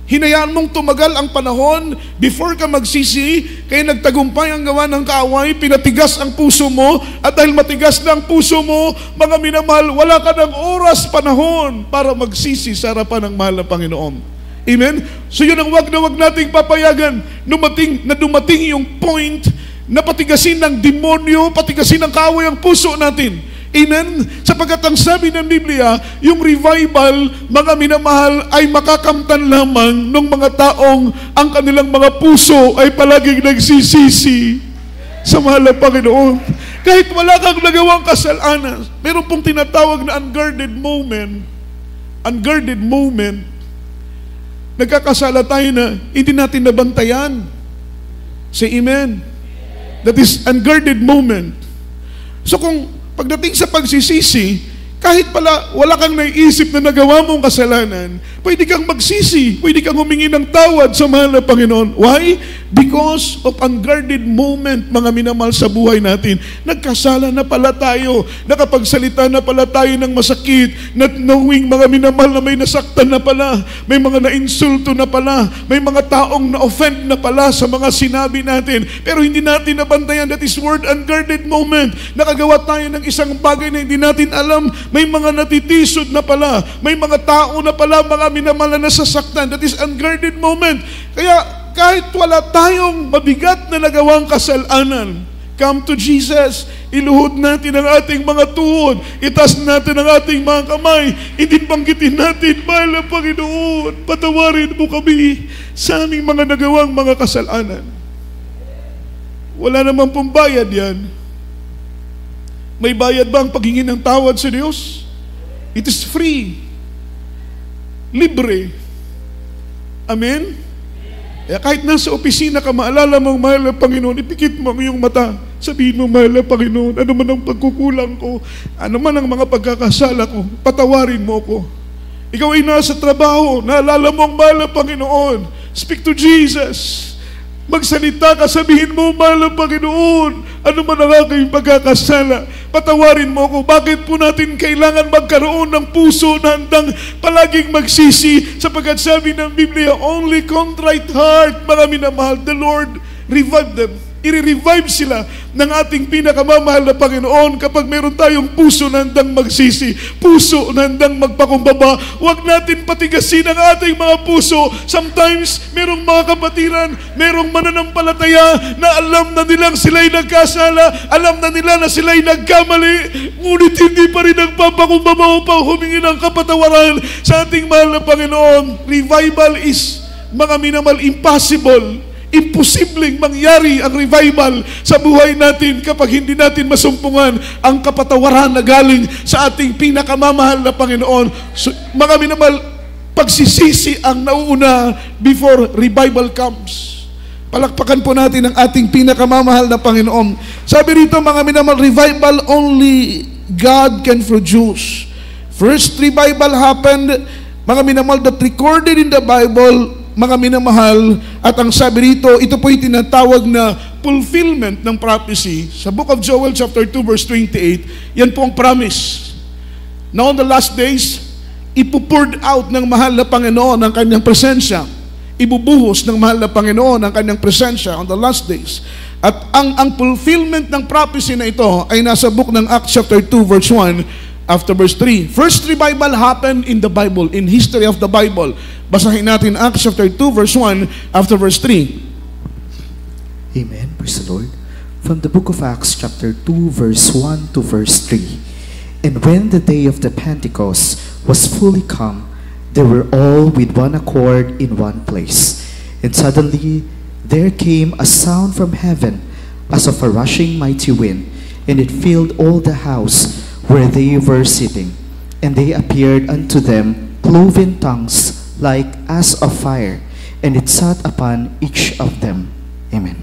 Hinayaan mong tumagal ang panahon before ka magsisi, kaya nagtagumpay ang gawa ng kaaway, pinatigas ang puso mo, at dahil matigas na ang puso mo, mga minamahal, wala ka ng oras, panahon para magsisi sa harapan ng mahal na Panginoon. Amen? So yun ang wag nating papayagan, dumating yung point na patigasin ng demonyo, patigasin ng kaaway ang puso natin. Amen? Sapagkat ang sabi ng Biblia, yung revival, mga minamahal, ay makakamtan lamang ng mga taong ang kanilang mga puso ay palaging nagsisisi sa mahal na Panginoon. Kahit wala kang nagawang kasalanan, meron pong tinatawag na unguarded moment. Unguarded moment. Nagkakasala tayo na hindi natin nabantayan. Say amen. That is unguarded moment. So kung pagdating sa pagsisisi, kahit pala wala kang naiisip na nagawa mong kasalanan, pwede kang magsisi, pwede kang humingi ng tawad sa mahal na Panginoon. Why? Because of unguarded moment, mga minamahal, sa buhay natin. Nagkasala na pala tayo, nakapagsalita na pala tayo ng masakit, not knowing, mga minamahal, na may nasaktan na pala, may mga nainsulto na pala, may mga taong na-offend na pala sa mga sinabi natin, pero hindi natin nabantayan. That is word unguarded moment. Nakagawa tayo ng isang bagay na hindi natin alam, may mga natitisod na pala, may mga tao na pala, mga minamahal, na nasasaktan. That is unguarded moment. Kaya kahit wala tayong mabigat na nagawang kasalanan, come to Jesus, iluhod natin ang ating mga tuhod, itas natin ang ating mga kamay, banggitin natin, mahal na Panginoon, patawarin mo kami sa aming mga nagawang mga kasalanan. Wala naman pong bayad yan. May bayad ba ang paghingi ng tawad sa Diyos? It is free. Libre. Amen? Kaya kahit nasa opisina ka, maalala mong mahal na Panginoon, ipikit mo ang iyong mata. Sabihin mo, mahal na Panginoon, ano man ang pagkukulang ko, ano man ang mga pagkakasala ko, patawarin mo ko. Ikaw ay nasa trabaho, naalala mo ang mahal na Panginoon. Speak to Jesus. Magsalita ka, sabihin mo, mahal na Panginoon, ano man ang aking pagkakasala, patawarin mo ako. Bakit po natin kailangan magkaroon ng puso na handang palaging magsisi? Sapagkat sabi ng Biblia, only contrite heart, mga minamahal, the Lord revive them. I-revive sila ng ating pinakamamahal na Panginoon kapag meron tayong puso na handang magsisi, puso na handang magpakumbaba. Huwag natin patigasin ang ating mga puso. Sometimes, merong mga kapatiran, merong mananampalataya na alam na nilang sila'y nagkasala, alam na nila na sila'y nagkamali, ngunit hindi pa rin nagpapakumbaba upang humingi ng kapatawaran sa ating mahal na Panginoon. Revival is, mga minamahal, impossible. Imposibleng mangyari ang revival sa buhay natin kapag hindi natin masumpungan ang kapatawaran na galing sa ating pinakamamahal na Panginoon. So, mga minamahal, pagsisisi ang nauuna before revival comes. Palakpakan po natin ang ating pinakamamahal na Panginoon. Sabi rito, mga minamahal, revival only God can produce. First revival happened, mga minamahal, that recorded in the Bible mga minamahal, at ang sabi rito, ito po yung tinatawag na fulfillment ng prophecy. Sa book of Joel chapter 2 verse 28, yan po ang promise. Now on the last days, ipupoured out ng mahal na Panginoon ang kanyang presensya. Ibubuhos ng mahal na Panginoon ang kanyang presensya on the last days. At ang fulfillment ng prophecy na ito ay nasa book ng Acts chapter 2 verse 1 after verse 3. First revival happened in the Bible, in history of the Bible. Basahin natin Acts chapter 2 verse 1 after verse 3. Amen. Praise the Lord. From the book of Acts chapter 2 verse 1 to verse 3. And when the day of the Pentecost was fully come, they were all with one accord in one place. And suddenly there came a sound from heaven as of a rushing mighty wind, and it filled all the house where they were sitting. And they appeared unto them cloven tongues like as of fire, and it sat upon each of them. Amen.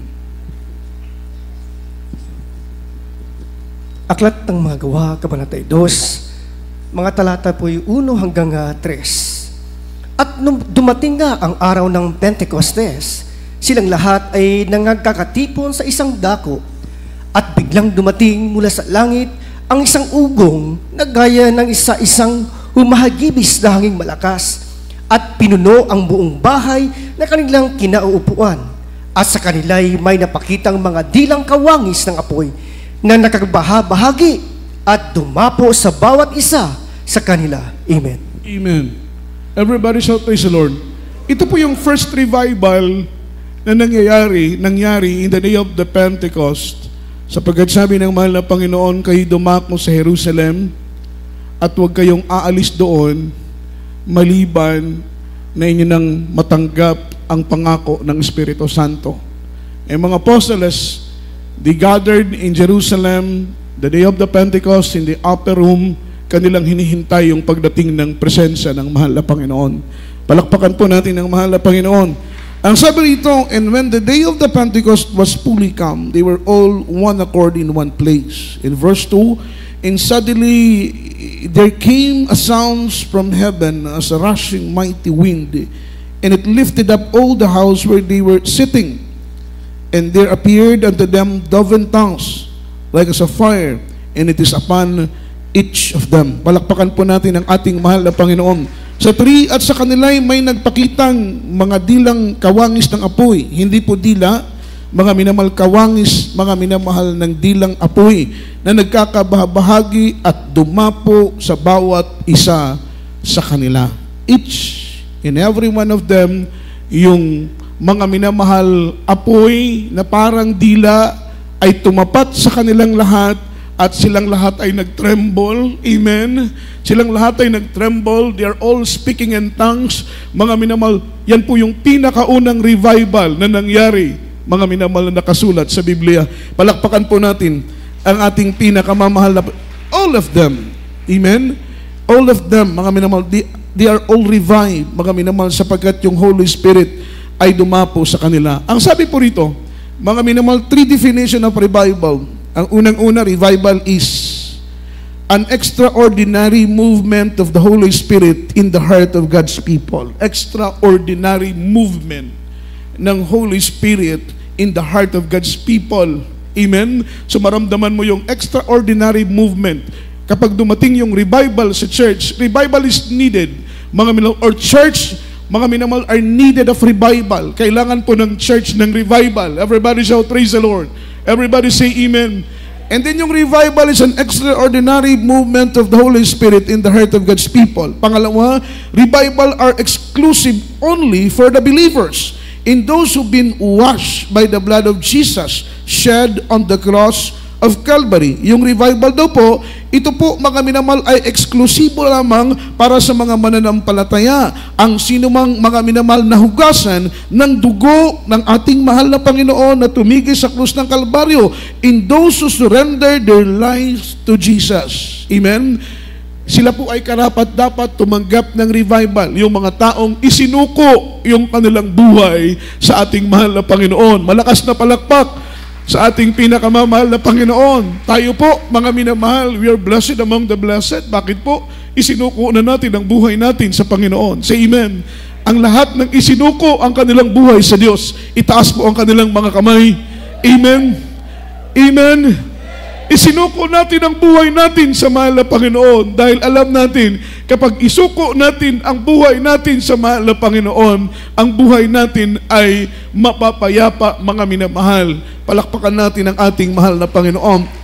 Aklat ng mga Gawa, Kabanata 2, mga talata po 1 hanggang 3. At nung dumating nga ang araw ng Pentecostes, silang lahat ay nangagkakatipon sa isang dako, at biglang dumating mula sa langit ang isang ugong na gaya ng isa-isang humahagibis na hanging malakas, at pinuno ang buong bahay na kanilang kinauupuan. At sa kanila'y may napakitang mga dilang kawangis ng apoy na nakagbaha-bahagi at dumapo sa bawat isa sa kanila. Amen. Amen. Everybody shout praise the Lord. Ito po yung first revival na nangyari in the day of the Pentecost. Sapagkat sabi ng mahal na Panginoon, kayo dumako sa Jerusalem at huwag kayong aalis doon maliban na inyo nang matanggap ang pangako ng Espiritu Santo. Eh mga apostoles, they gathered in Jerusalem the day of the Pentecost in the upper room, kanilang hinihintay yung pagdating ng presensya ng mahal na Panginoon. Palakpakan po natin ang mahal na Panginoon. Ang sabi rito, and when the day of the Pentecost was fully come, they were all one accord in one place. In verse 2, and suddenly there came a sound from heaven as a rushing mighty wind, and it lifted up all the house where they were sitting. And there appeared unto them cloven tongues, like as of fire, and it is upon each of them. Palakpakan po natin ang ating mahal na Panginoon. Sa 3, at sa kanila'y may nagpakitang mga dilang kawangis ng apoy. Hindi po dila, mga minamahal kawangis, mga minamahal ng dilang apoy na nagkakabahagi at dumapo sa bawat isa sa kanila. Each and every one of them, yung mga minamahal apoy na parang dila ay tumapat sa kanilang lahat, at silang lahat ay nagtremble. Amen. Silang lahat ay nagtremble. They are all speaking in tongues. Mga minamahal, yan po yung pinakaunang revival na nangyari, mga minamahal, na nakasulat sa Biblia. Palakpakan po natin ang ating pinakamamahal na, all of them. Amen. All of them, mga minamahal, they are all revived, mga minamahal, sapagkat yung Holy Spirit ay dumapo sa kanila. Ang sabi po rito, mga minamahal, 3 definition of revival. Ang unang-una, revival is an extraordinary movement of the Holy Spirit in the heart of God's people. Extraordinary movement ng Holy Spirit in the heart of God's people. Amen? So maramdaman mo yung extraordinary movement. Kapag dumating yung revival sa church, revival is needed. Mga minamahal, or church, mga minamahal, are needed of revival. Kailangan po ng church ng revival. Everybody shout, praise the Lord. Everybody say amen. And then yung revival is an extraordinary movement of the Holy Spirit in the heart of God's people. Pangalawa, revival are exclusive only for the believers, in those who've been washed by the blood of Jesus shed on the cross of Calvary. Yung revival daw po, ito po, mga minamahal, ay eksklusibo lamang para sa mga mananampalataya. Ang sinumang mga minamahal na hugasan ng dugo ng ating mahal na Panginoon na tumigil sa krus ng Kalbaryo, in those who surrender their lives to Jesus. Amen? Sila po ay karapat-dapat tumanggap ng revival. Yung mga taong isinuko yung kanilang buhay sa ating mahal na Panginoon. Malakas na palakpak sa ating pinakamamahal na Panginoon. Tayo po, mga minamahal, we are blessed among the blessed. Bakit po? Isinuko na natin ang buhay natin sa Panginoon. Say amen. ang lahat ng isinuko ang kanilang buhay sa Diyos. Itaas po ang kanilang mga kamay. Amen. Amen. Isinuko natin ang buhay natin sa mahal na Panginoon dahil alam natin, kapag isuko natin ang buhay natin sa mahal na Panginoon, ang buhay natin ay mapapayapa, mga minamahal. Palakpakan natin ang ating mahal na Panginoon.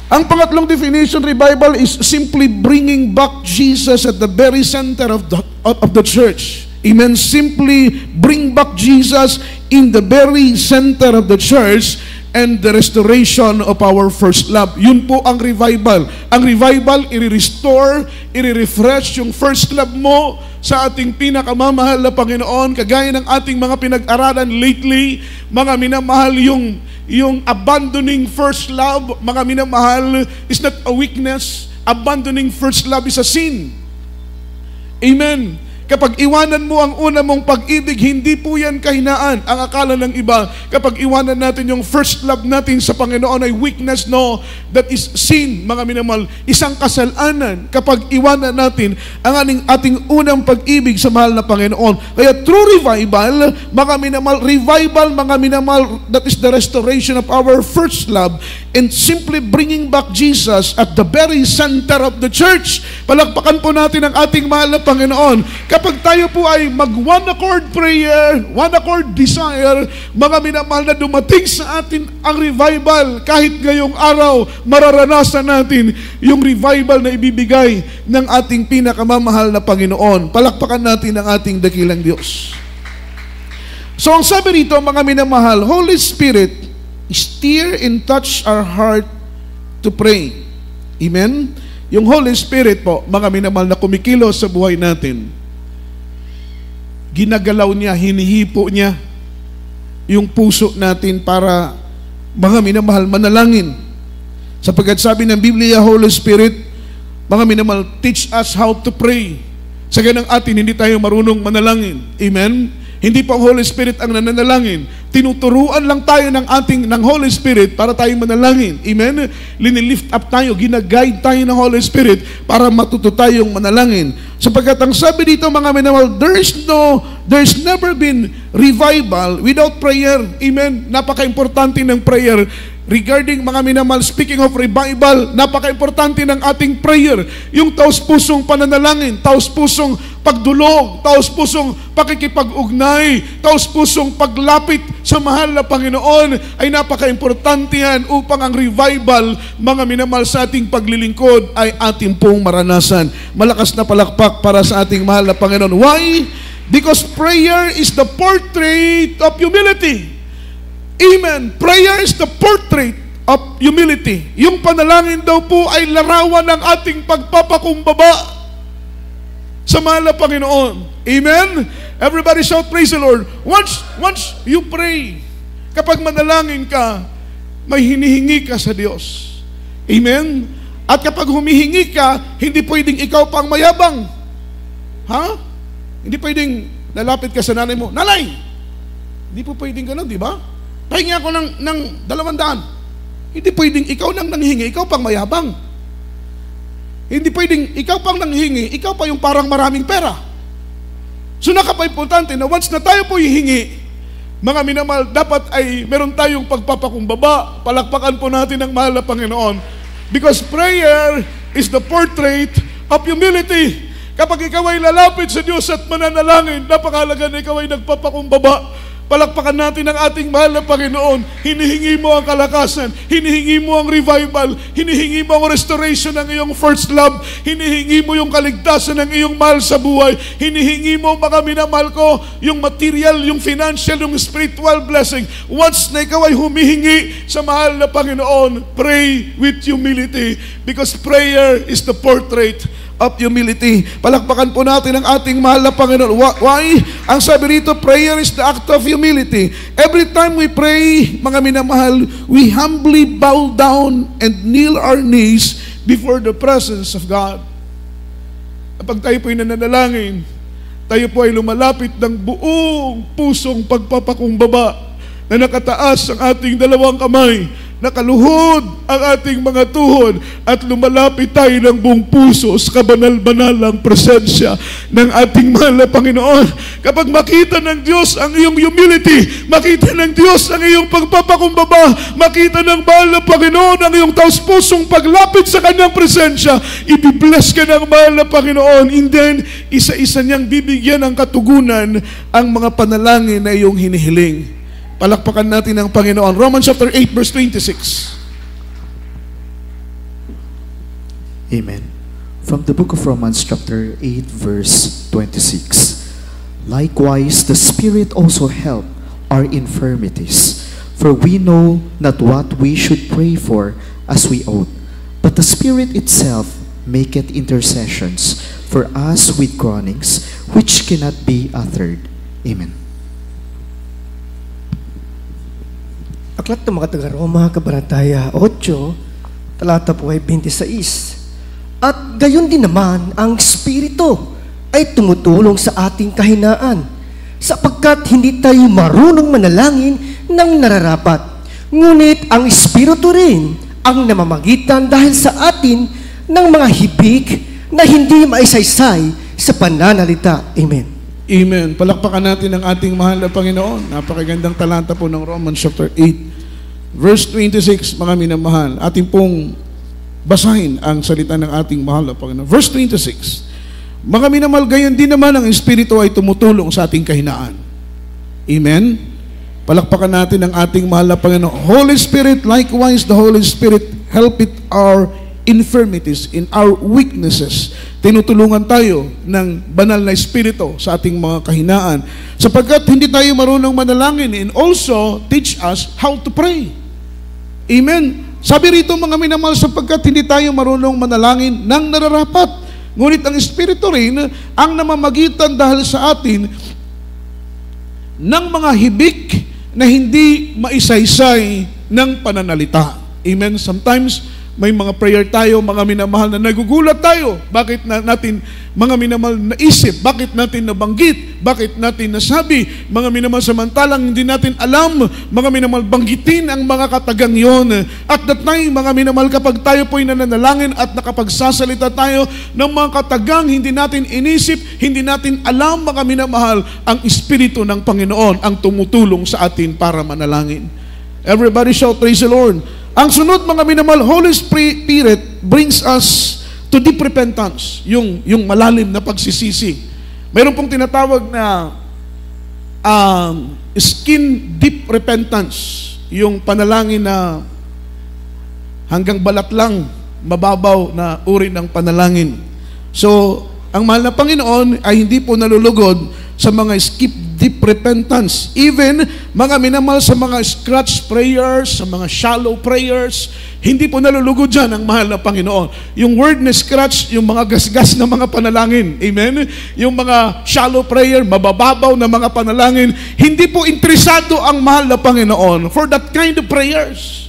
Ang pangatlong definition, revival is simply bringing back Jesus at the very center of the church. Amen. Simply bring back Jesus in the very center of the church and the restoration of our first love. Yun po ang revival. Ang revival, i-restore, i-refresh yung first love mo sa ating pinakamamahal na Panginoon. Kagaya ng ating mga pinag-aralan lately, mga minamahal, yung abandoning first love, mga minamahal, is not a weakness. Abandoning first love is a sin. Amen. Kapag iwanan mo ang una mong pag-ibig, hindi po yan kahinaan. Ang akala ng iba, kapag iwanan natin yung first love natin sa Panginoon ay weakness. No, that is sin, mga minamahal. Isang kasalanan kapag iwanan natin ang ating unang pag-ibig sa mahal na Panginoon. Kaya true revival, mga minamahal, revival, mga minamahal, that is the restoration of our first love and simply bringing back Jesus at the very center of the church. Palakpakan po natin ang ating mahal na Panginoon. Kapag tayo po ay mag-one accord prayer, one accord desire, mga minamahal, na dumating sa atin ang revival, kahit ngayong araw, mararanasan natin yung revival na ibibigay ng ating pinakamamahal na Panginoon. Palakpakan natin ang ating dakilang Diyos. So ang sabi rito, mga minamahal, Holy Spirit, steer and touch our heart to pray. Amen? Yung Holy Spirit po, mga minamahal, na kumikilos sa buhay natin. Ginagalaw niya, hinihipo niya yung puso natin para, mga minamahal, manalangin. Sapagkat sabi ng Biblia, Holy Spirit, mga minamahal, teach us how to pray. Sa ganang atin, hindi tayo marunong manalangin. Amen? Hindi pa ang Holy Spirit ang nananalangin. Tinuturuan lang tayo ng Holy Spirit para tayo manalangin. Amen? Linilift up tayo, ginaguide tayo ng Holy Spirit para matuto tayong manalangin. Sapagkat ang sabi dito, mga minamahal, there's never been revival without prayer. Amen? Napaka-importante ng prayer. Regarding, mga minamahal, speaking of revival, napaka-importante ng ating prayer. Yung taos-pusong pananalangin, taos-pusong pagdulog, taos-pusong pakikipag-ugnay, taos-pusong paglapit sa mahal na Panginoon ay napaka-importante yan upang ang revival, mga minamahal, sa ating paglilingkod ay ating pong maranasan. Malakas na palakpak para sa ating mahal na Panginoon. Why? Because prayer is the portrait of humility. Amen. Prayer is the portrait of humility. Yung panalangin daw po ay larawan ng ating pagpapakumbaba sa mahal na Panginoon. Amen? Everybody shout, praise the Lord. Once you pray, kapag manalangin ka, may hinihingi ka sa Diyos. Amen? At kapag humihingi ka, hindi pwedeng ikaw pang mayabang. Ha? Hindi pwedeng lalapit ka sa nanay mo, Nanay! Hindi po pwedeng ganun, di ba? Pahingi ako ng 200. Hindi pwedeng ikaw nang nanghingi, ikaw pang mayabang. Hindi pwedeng ikaw pang nanghingi, ikaw pa yung parang maraming pera. So nakapa-importante na once na tayo po hihingi, mga minamahal, dapat ay meron tayong pagpapakumbaba. Palakpakan po natin ang mahal na Panginoon. Because prayer is the portrait of humility. Kapag ikaw ay lalapit sa Diyos at mananalangin, napakahalaga na ikaw ay nagpapakumbaba. Palakpakan natin ang ating mahal na Panginoon. Hinihingi mo ang kalakasan, hinihingi mo ang revival, hinihingi mo ang restoration ng iyong first love, hinihingi mo yung kaligtasan ng iyong mahal sa buhay, hinihingi mo, mga minamahal ko, yung material, yung financial, yung spiritual blessing. Once na ikaw ay humihingi sa mahal na Panginoon, pray with humility, because prayer is the portrait of humility. Palakpakan po natin ang ating mahal na Panginoon. Why? Ang sabi rito, prayer is the act of humility. Every time we pray, mga minamahal, we humbly bow down and kneel our knees before the presence of God. Kapag tayo po ay nananalangin, tayo po ay lumalapit ng buong pusong pagpapakumbaba na nakataas ang ating dalawang kamay nakaluhod ang ating mga tuhod at lumalapit tayo ng buong puso sa kabanal-banalang presensya ng ating mahal na Panginoon. Kapag makita ng Diyos ang iyong humility, makita ng Diyos ang iyong pagpapakumbaba, makita ng mahal na Panginoon ang iyong taos-pusong paglapit sa kanyang presensya, ibibless ka ng mahal na Panginoon, and then isa-isa niyang bibigyan ng katugunan ang mga panalangin na iyong hinihiling. Palakpakan natin ang Panginoon. Romans chapter 8 verse 26. Amen. From the book of Romans chapter 8 verse 26. Likewise, the Spirit also help our infirmities, for we know not what we should pray for as we ought, but the Spirit itself maketh intercessions for us with groanings which cannot be uttered. Amen. Aklat ng mga taga-Roma, Kabanataya 8, talata po ay 26. At gayon din naman, ang Espiritu ay tumutulong sa ating kahinaan, sapagkat hindi tayo marunong manalangin ng nararapat. Ngunit ang Espiritu rin ang namamagitan dahil sa atin ng mga hibik na hindi maisaysay sa pananalita. Amen. Amen. Palakpakan natin ang ating mahal na Panginoon. Napakagandang talata po ng Romans chapter 8, verse 26, mga minamahal. Ating pong basahin ang salita ng ating mahal na Panginoon. Verse 26, mga minamahal, gayon din naman ang Espiritu ay tumutulong sa ating kahinaan. Amen. Palakpakan natin ang ating mahal na Panginoon. Holy Spirit, likewise the Holy Spirit help it our infirmities, in our weaknesses. Tinutulungan tayo ng banal na Espiritu sa ating mga kahinaan, sapagkat hindi tayo marunong manalangin, and also teach us how to pray. Amen. Sabi rito, mga minamahal, sapagkat hindi tayo marunong manalangin ng nararapat, ngunit ang Espiritu rin ang namamagitan dahil sa atin ng mga hibik na hindi maisaysay ng pananalita. Amen. Sometimes may mga prayer tayo, mga minamahal, na nagugulat tayo. Bakit natin, mga minamahal, naisip? Bakit natin nabanggit? Bakit natin nasabi? Mga minamahal, samantalang hindi natin alam, mga minamahal, banggitin ang mga katagang yon. At that time, mga minamahal, kapag tayo po'y nananalangin at nakapagsasalita tayo ng mga katagang hindi natin inisip, hindi natin alam, mga minamahal, ang Espiritu ng Panginoon ang tumutulong sa atin para manalangin. Everybody shout, praise the Lord. Ang sunod, mga minamahal, Holy Spirit brings us to deep repentance, yung malalim na pagsisisi. Mayroon pong tinatawag na skin deep repentance, yung panalangin na hanggang balat lang, mababaw na uri ng panalangin. So, ang mahal na Panginoon ay hindi po nalulugod sa mga skip deep repentance. Even, mga minamahal, sa mga scratch prayers, sa mga shallow prayers, hindi po nalulugod dyan ang mahal na Panginoon. Yung word na scratch, yung mga gasgas na mga panalangin. Amen? Yung mga shallow prayer, mabababaw na mga panalangin, hindi po interesado ang mahal na Panginoon for that kind of prayers.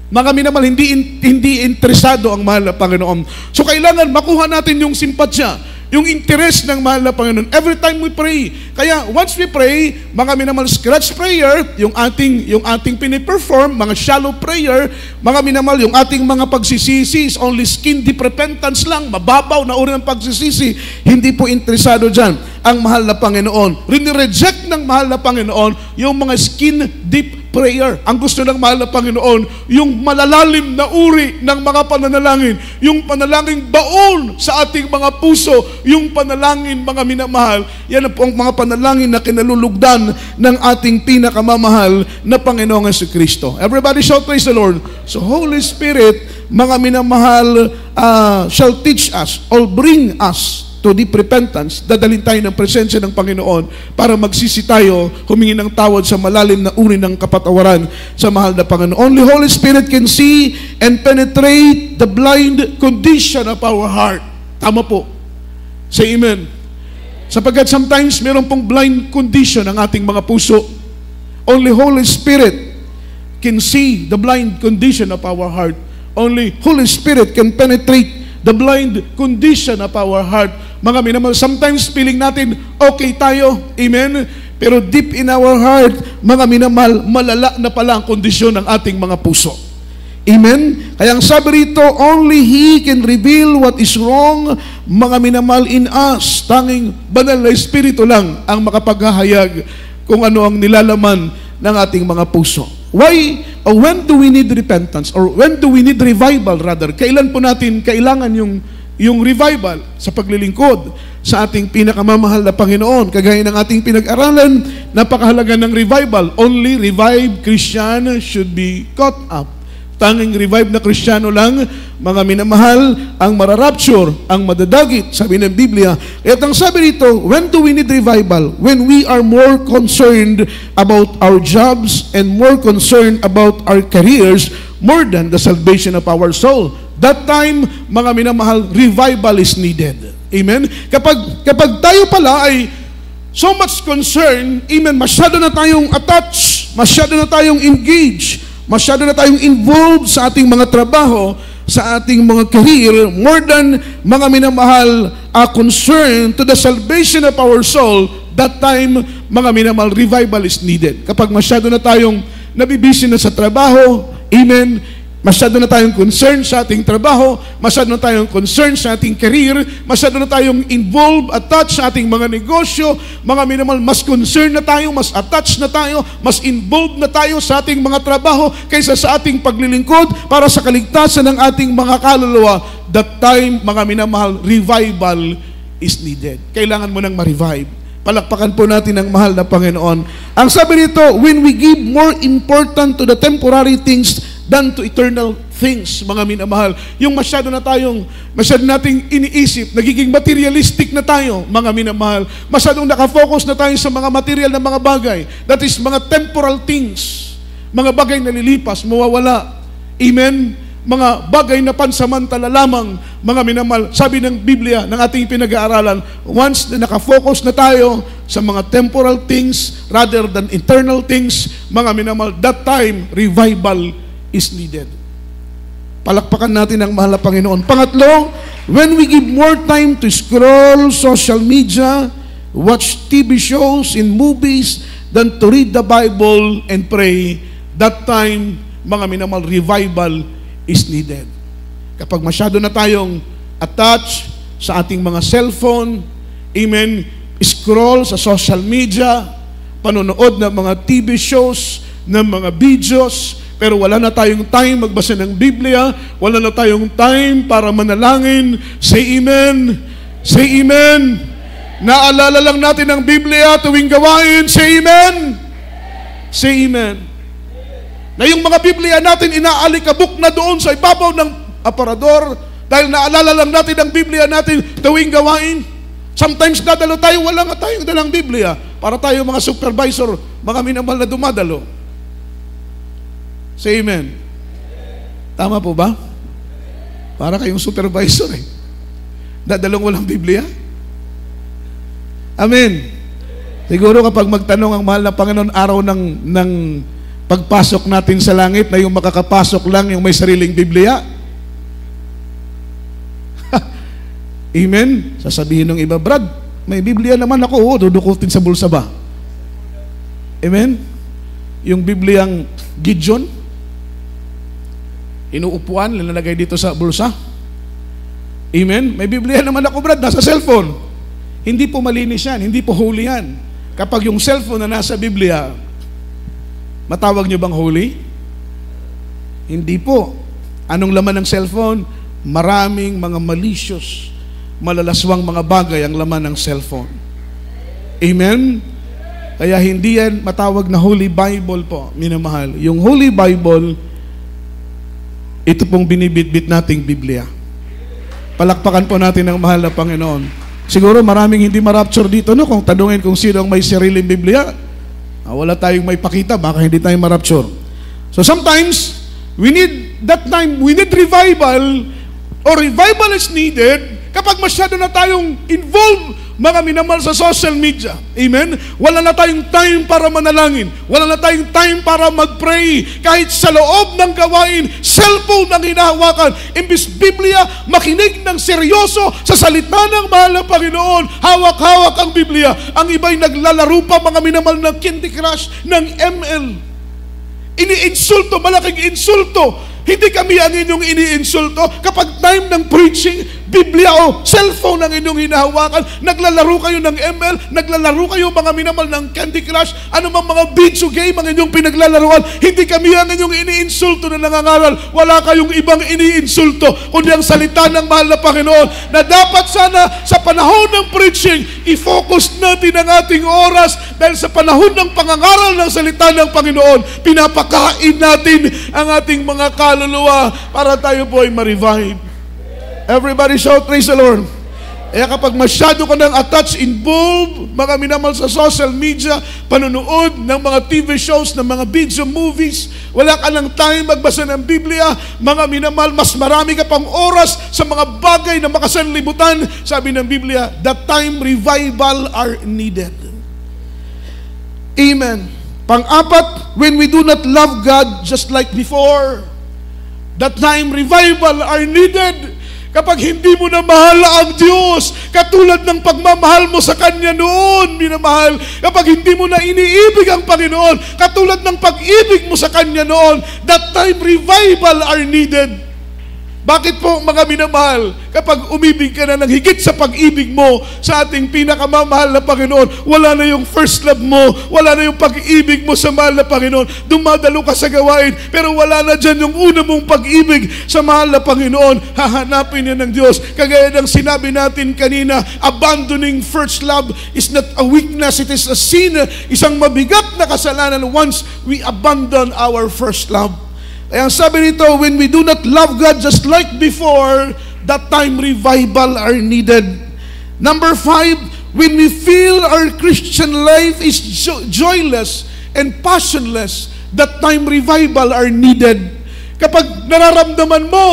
Mga minamahal, hindi interesado ang mahal na Panginoon. So, kailangan makuha natin yung simpatsya, yung interest ng mahal na Panginoon every time we pray. Kaya once we pray, mga minamahal, scratch prayer, yung ating piniperform, mga shallow prayer, mga minamahal, yung ating mga pagsisisi is only skin deep repentance lang, mababaw na uri ng pagsisisi, hindi po interesado dyan ang mahal na Panginoon. Rinireject ng mahal na Panginoon yung mga skin deep prayer. Ang gusto ng mahal na Panginoon, yung malalalim na uri ng mga pananalangin, yung panalangin baon sa ating mga puso, yung panalangin, mga minamahal, yan po ang mga panalangin na kinalulugdan ng ating pinakamamahal na Panginoong Jesucristo. Everybody shout, praise the Lord. So Holy Spirit, mga minamahal, shall teach us or bring us to deep repentance. Dadalhin tayo ng presensya ng Panginoon para magsisi tayo, humingi ng tawad sa malalim na uri ng kapatawaran sa mahal na Panginoon. Only Holy Spirit can see and penetrate the blind condition of our heart. Tama po. Say amen. Sapagkat sometimes meron pong blind condition ang ating mga puso. Only Holy Spirit can see the blind condition of our heart. Only Holy Spirit can penetrate the blind condition of our heart. Mga minamahal, sometimes feeling natin okay tayo, amen, pero deep in our heart, mga minamahal, malala na pala ang kondisyon ng ating mga puso. Amen? Kaya ang sabi rito, only He can reveal what is wrong, mga minamahal, in us. Tanging banal na Espiritu lang ang makapaghahayag kung ano ang nilalaman ng ating mga puso. Why? Or when do we need repentance? Or when do we need revival rather? Kailan po natin kailangan yung revival sa paglilingkod sa ating pinakamamahal na Panginoon? Kagaya ng ating pinag-aralan, napakahalaga ng revival. Only revived Christian should be caught up. Tanging revive na Kristiyano lang, mga minamahal, ang mararapture, ang madadagit, sabi ng Biblia. At ang sabi rito, when do we need revival? When we are more concerned about our jobs and more concerned about our careers more than the salvation of our soul. That time, mga minamahal, revival is needed. Amen? Kapag tayo pala ay so much concerned, amen, masyado na tayong attached, masyado na tayong engaged, masyado na tayong involved sa ating mga trabaho, sa ating mga career, more than mga minamahal concern to the salvation of our soul, that time, mga minamahal, revival is needed. Kapag masyado na tayong nabibisi na sa trabaho, amen, masyado na tayong concerned sa ating trabaho, masyado na tayong concerned sa ating career, masyado na tayong involved, attached sa ating mga negosyo, mga minamahal, mas concerned na tayo, mas attached na tayo, mas involved na tayo sa ating mga trabaho kaysa sa ating paglilingkod para sa kaligtasan ng ating mga kaluluwa. That time, mga minamahal, revival is needed. Kailangan mo nang ma-revive. Palakpakan po natin ang mahal na Panginoon. Ang sabi nito, when we give more important to the temporary things than to eternal things, mga minamahal. Yung masyado nating iniisip, nagiging materialistic na tayo, mga minamahal. Masyadong nakafocus na tayo sa mga material na mga bagay. That is, mga temporal things. Mga bagay na lilipas, mawawala. Amen? Mga bagay na pansamantala lamang, mga minamahal. Sabi ng Biblia, ng ating pinag-aaralan, once na nakafocus na tayo sa mga temporal things rather than eternal things, mga minamahal, that time, revival is needed. Palakpakan natin ang mahal na Panginoon. Pangatlo, when we give more time to scroll social media, watch TV shows and movies than to read the Bible and pray, that time, mga minamahal, revival is needed. Kapag masyado na tayong attached sa ating mga cellphone, amen, scroll sa social media, panonood ng mga TV shows, ng mga videos, pero wala na tayong time magbasa ng Biblia, wala na tayong time para manalangin. Say amen. Say amen. Naalala lang natin ang Biblia tuwing gawain. Say amen. Say amen. Na yung mga Biblia natin inaalikabok na doon sa ibabaw ng aparador dahil naalala lang natin ang Biblia natin tuwing gawain. Sometimes dadalo tayo, wala nga tayong dalang Biblia para tayo mga supervisor, mga minamahal na dumadalo. Say amen. Tama po ba? Para kayong supervisor eh. Dadalong walang Biblia? Amen. Siguro kapag magtanong ang mahal na Panginoon araw ng pagpasok natin sa langit na yung makakapasok lang yung may sariling Biblia. Amen. Sasabihin ng iba, Brad, may Biblia naman ako, dudukutin sa bulsa ba? Amen. Yung Bibliang Gideon, inuupuan, nilalagay dito sa bulsa. Amen? May Biblia naman ako, Brad, nasa cellphone. Hindi po malinis yan, hindi po holy yan. Kapag yung cellphone na nasa Biblia, matawag nyo bang holy? Hindi po. Anong laman ng cellphone? Maraming mga malicious, malalaswang mga bagay ang laman ng cellphone. Amen? Kaya hindi yan matawag na Holy Bible po, minamahal. Yung Holy Bible, ito pong binibitbit nating Biblia. Palakpakan po natin ang mahal na Panginoon. Siguro maraming hindi marapture dito, no? Kung tanungin kung sino ang may sariling Biblia, wala tayong may pakita, baka hindi tayo marapture. So sometimes, we need revival, or revival is needed kapag masyado na tayong involved, mga minamahal, sa social media. Amen? Wala na tayong time para manalangin. Wala na tayong time para mag-pray. Kahit sa loob ng gawain, cellphone ang hinahawakan. Imbis Biblia, makinig ng seryoso sa salita ng mahal na Panginoon. Hawak-hawak ang Biblia. Ang iba'y naglalaro pa, mga minamahal, ng Candy Crush, ng ML. Ini-insulto, malaking insulto Hindi kami ang inyong iniinsulto. Kapag time ng preaching, Biblia o cellphone ang inyong hinahawakan, naglalaro kayo ng ML, naglalaro kayo mga minamal ng Candy Crush, anumang mga video game ang inyong pinaglalaruan, hindi kami ang inyong iniinsulto na nangangaral. Wala kayong ibang iniinsulto, kundi ang salita ng mahal na Panginoon, na dapat sana sa panahon ng preaching, i-focus natin ang ating oras, dahil sa panahon ng pangangaral ng salita ng Panginoon, pinapakain natin ang ating mga kaluluwa para tayo po ay ma-revive. Everybody shout, praise the Lord. Kaya kapag masyado ka nang attached, involved, mga minamahal sa social media, panunood ng mga TV shows, ng mga video movies, wala ka nang time magbasa ng Biblia, mga minamahal, mas marami ka pang oras sa mga bagay na makasanlibutan. Sabi ng Biblia, that time revival are needed. Amen. Pang-apat, when we do not love God just like before, that time revival are needed. Kapag hindi mo na mahal ang Diyos, katulad ng pagmamahal mo sa Kanya noon, minamahal, kapag hindi mo na iniibig ang Panginoon, katulad ng pag-ibig mo sa Kanya noon, that time revival are needed. Bakit po mga minamahal, kapag umibig ka na ng higit sa pag-ibig mo sa ating pinakamamahal na Panginoon, wala na yung first love mo, wala na yung pag-ibig mo sa mahal na Panginoon, dumadalo ka sa gawain, pero wala na dyan yung una mong pag-ibig sa mahal na Panginoon, hahanapin yan ng Diyos. Kagaya ng sinabi natin kanina, abandoning first love is not a weakness, it is a sin, isang mabigat na kasalanan once we abandon our first love. Kaya ang sabi nito, when we do not love God just like before, that time revival are needed. Number 5, when we feel our Christian life is joyless and passionless, that time revival are needed. Kapag nararamdaman mo,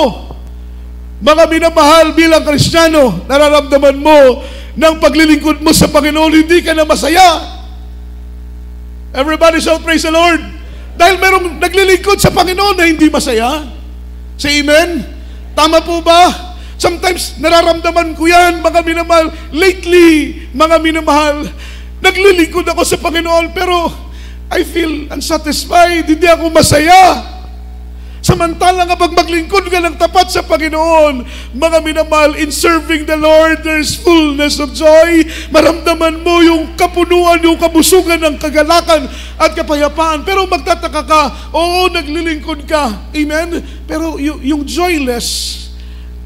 mga minamahal bilang Kristiyano, nararamdaman mo ng paglilingkod mo sa Panginoon, hindi ka na masaya. Everybody shout, praise the Lord. Dahil merong naglilingkod sa Panginoon na hindi masaya. Say amen? Tama po ba? Sometimes nararamdaman ko yan, mga minamahal. Lately, mga minamahal, naglilingkod ako sa Panginoon pero I feel unsatisfied, hindi ako masaya. Samantalang kapag maglingkod ka ng tapat sa Panginoon, mga minamahal, in serving the Lord, there's fullness of joy. Maramdaman mo yung kapunuan, yung kabusugan ng kagalakan at kapayapaan. Pero magtataka ka, oo, naglilingkod ka. Amen? Pero yung joyless,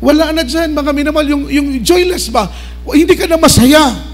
wala na dyan, mga minamahal. Yung joyless ba? Hindi ka na masaya.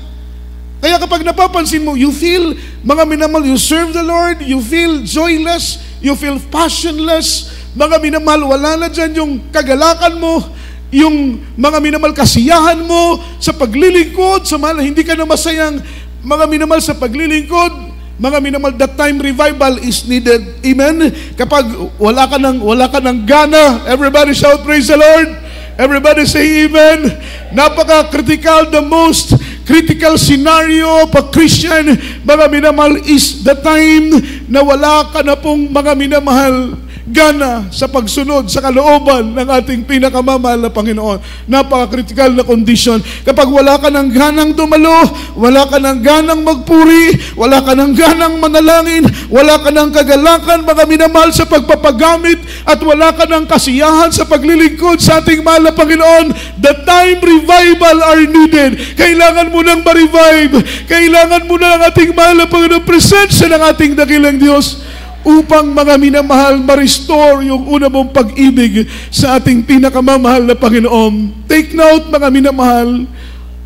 Kaya kapag napapansin mo, you feel, mga minamahal, you serve the Lord, you feel joyless, you feel passionless. Mga minamahal, wala na dyan yung kagalakan mo, yung mga minamahal kasiyahan mo sa paglilingkod, sa mahal, hindi ka na masayang mga minamahal sa paglilingkod, mga minamahal, that time revival is needed. Amen? Kapag wala ka ng gana, everybody shout, praise the Lord. Everybody say amen. Napaka-critical, the most critical scenario pag Christian, mga minamahal, is the time na wala ka na pong mga minamahal gana sa pagsunod sa kalooban ng ating pinakamamahal na Panginoon. Napaka-critical na condition. Kapag wala ka ng ganang dumalo, wala ka ng ganang magpuri, wala ka ng ganang manalangin, wala ka ng kagalakan, mga minamahal, sa pagpapagamit, at wala ka ng kasiyahan sa paglilingkod sa ating mahal na Panginoon, the time revival are needed. Kailangan mo nang ma-revive. Kailangan mo na ang ating mahal na Panginoon, presensya ng ating dakilang Diyos, upang mga minamahal, ma-restore yung una mong pag-ibig sa ating pinakamamahal na Panginoon. Take note, mga minamahal,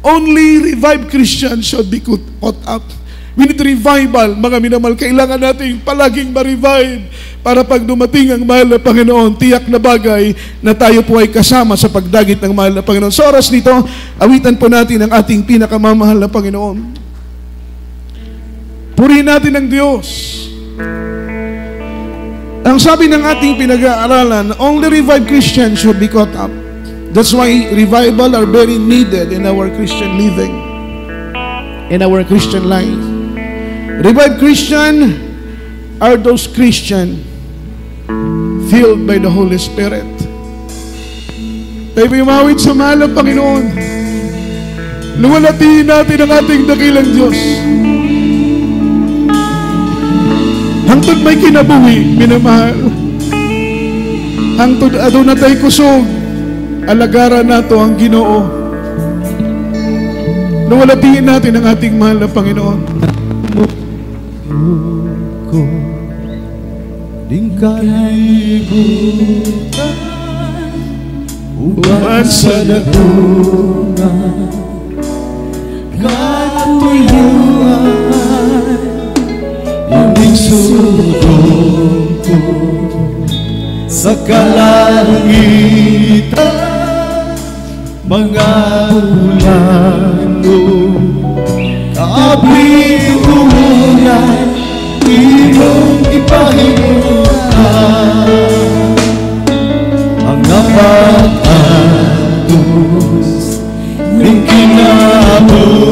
only revived Christians should be caught up. We need revival, mga minamahal. Kailangan natin palaging ma-revive para pag dumating ang mahal na Panginoon, tiyak na bagay na tayo po ay kasama sa pagdagit ng mahal na Panginoon. Sa oras nito, awitan po natin ang ating pinakamamahal na Panginoon. Purihin natin ang Diyos. Ang sabi ng ating pinag-aaralan, only revived Christians should be caught up. That's why revival are very needed in our Christian living, in our Christian life. Revived Christian are those Christian filled by the Holy Spirit. Tayo umawit sa mahal ng Panginoon. Luwalhatiin natin ang ating dakilang Diyos. Hangtod may kinabuhi, minamahal. Hangtod aduna tay kusog, alagaran nato ang Ginoo. Nawalatiin natin ang ating mahal na Panginoon. Ko ding kalibutan uban sa dagungan katuyuan imig sugong ko sa kalangitan mga ulano kabihunan imong ipahimutan ang napag-atos ng kinabuhi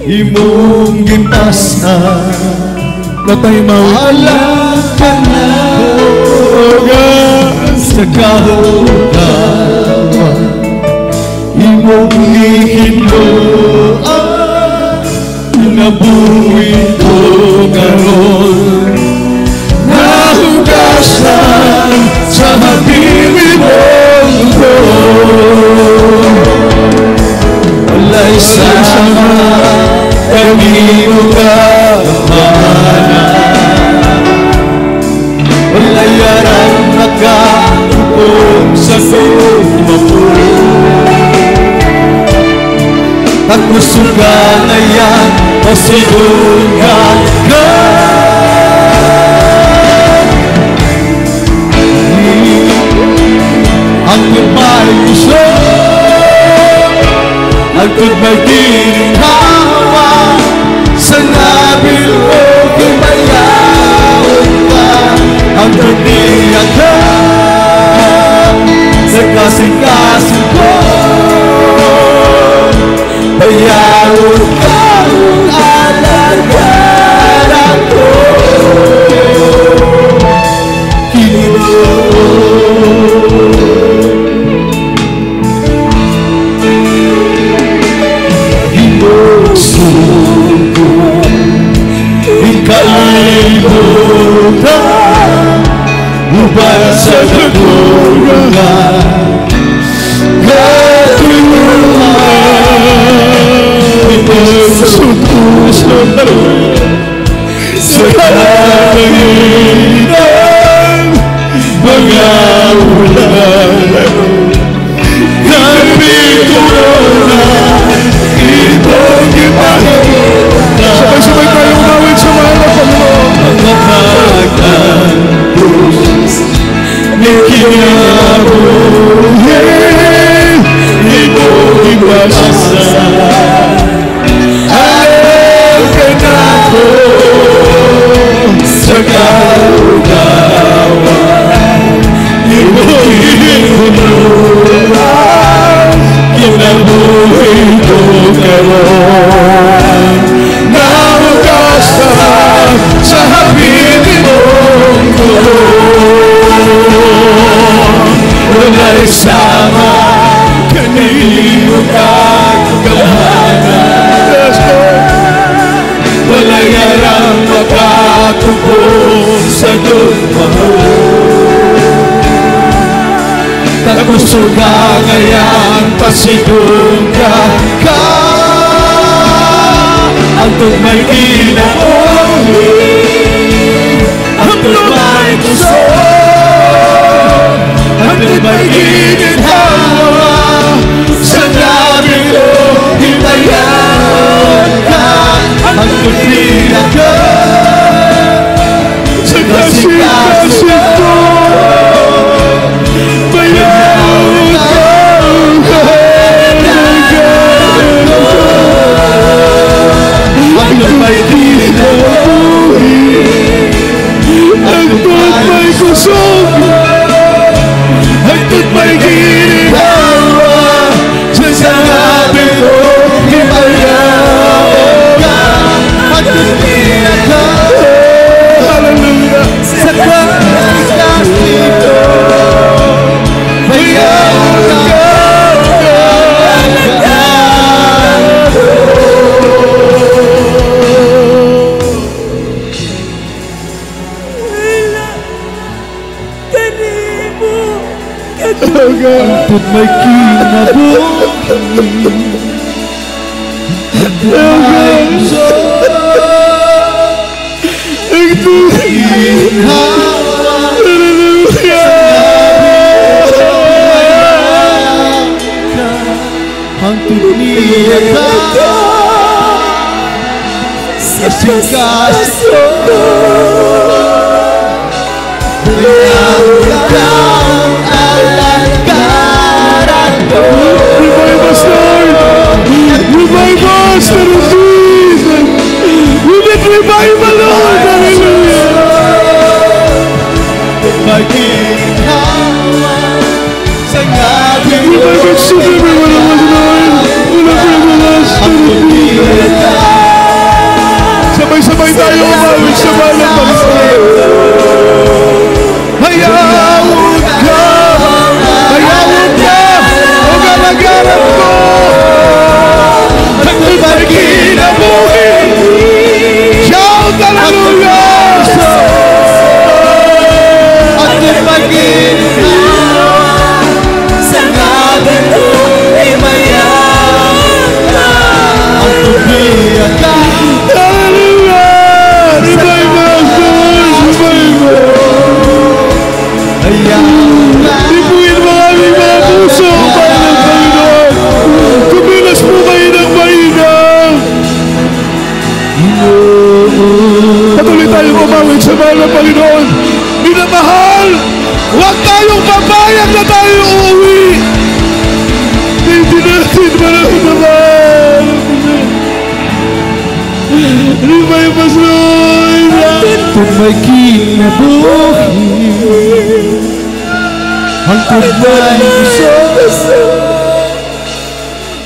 imong gipasan Natay alam ka na sa kahugawan imong ihinuan nabuhi ko karon nahugasan sa habilin mong ko wala'y sama kanino ka wala'y arang nakatupong sa sumapuro at musuga na yan pasigungan ka ang may gusto ang may ginhawa sa nabil mo kumayaon ka ang tuniyan ka sa kasing-kasing ko bayaon ka ang alagaran ko ikalimutan uban sa dagungan sa kalangitan mga ulan kabigunan itong ipahimutan sabay-sabay tayo umawit sa mahal na Panginoon. mga pag-atos ng kinabuhi imong ipasan ayaw ka na ko sa kaugawan imong inunuan kinabuhi ko karon nahugasan sa habilin mong wala'y sama kanino kagamanan wala'y arang makatupong sa dugmahon tagusuga ngayon pasigunga ka ang may inauli ang may gusto ang may ginhawa sa namin ko hinayan ka ang tuniyan ka sa kasing-kasing ko bayaon ka ang alagaran ko ang may ginhawa ang may kusog ang may ginhawa sa sanabi ko himayaon ka at tuniyan ka hallelujah sa Hangtod may kinabuhi, may gusto, ginhawa, hangtod niya ka sa singkaso, ang alagaran ko. Revive us, Lord! Revive us, Lord Jesus! We need revival, Lord! Hallelujah! Maginawa sa ngabing Revive us, everyone of us, Lord! Revive us, Lord! Sabay-sabay tayo umawit sa balang Panginoon. Hayawin ka! Hayawin ka! O kalagaran ko! Hangtod may kinabuhi! Shout hallelujah! hangtod maginawa sa ngabing himayata, hangtod niya ka. Hallelujah! Revive us, Lord! Revive us! Ipuin mo aming mga puso, Panginoon, Panginoon! Kumilas po kayo ng mainang! Patuloy tayong umawit sa mahal ng Panginoon! Minamahal! Huwag tayong papayag na tayo uuwi! Hindi natin naman! Revive us, Lord! Hangtod may kinabuhi, hangtod may gusto,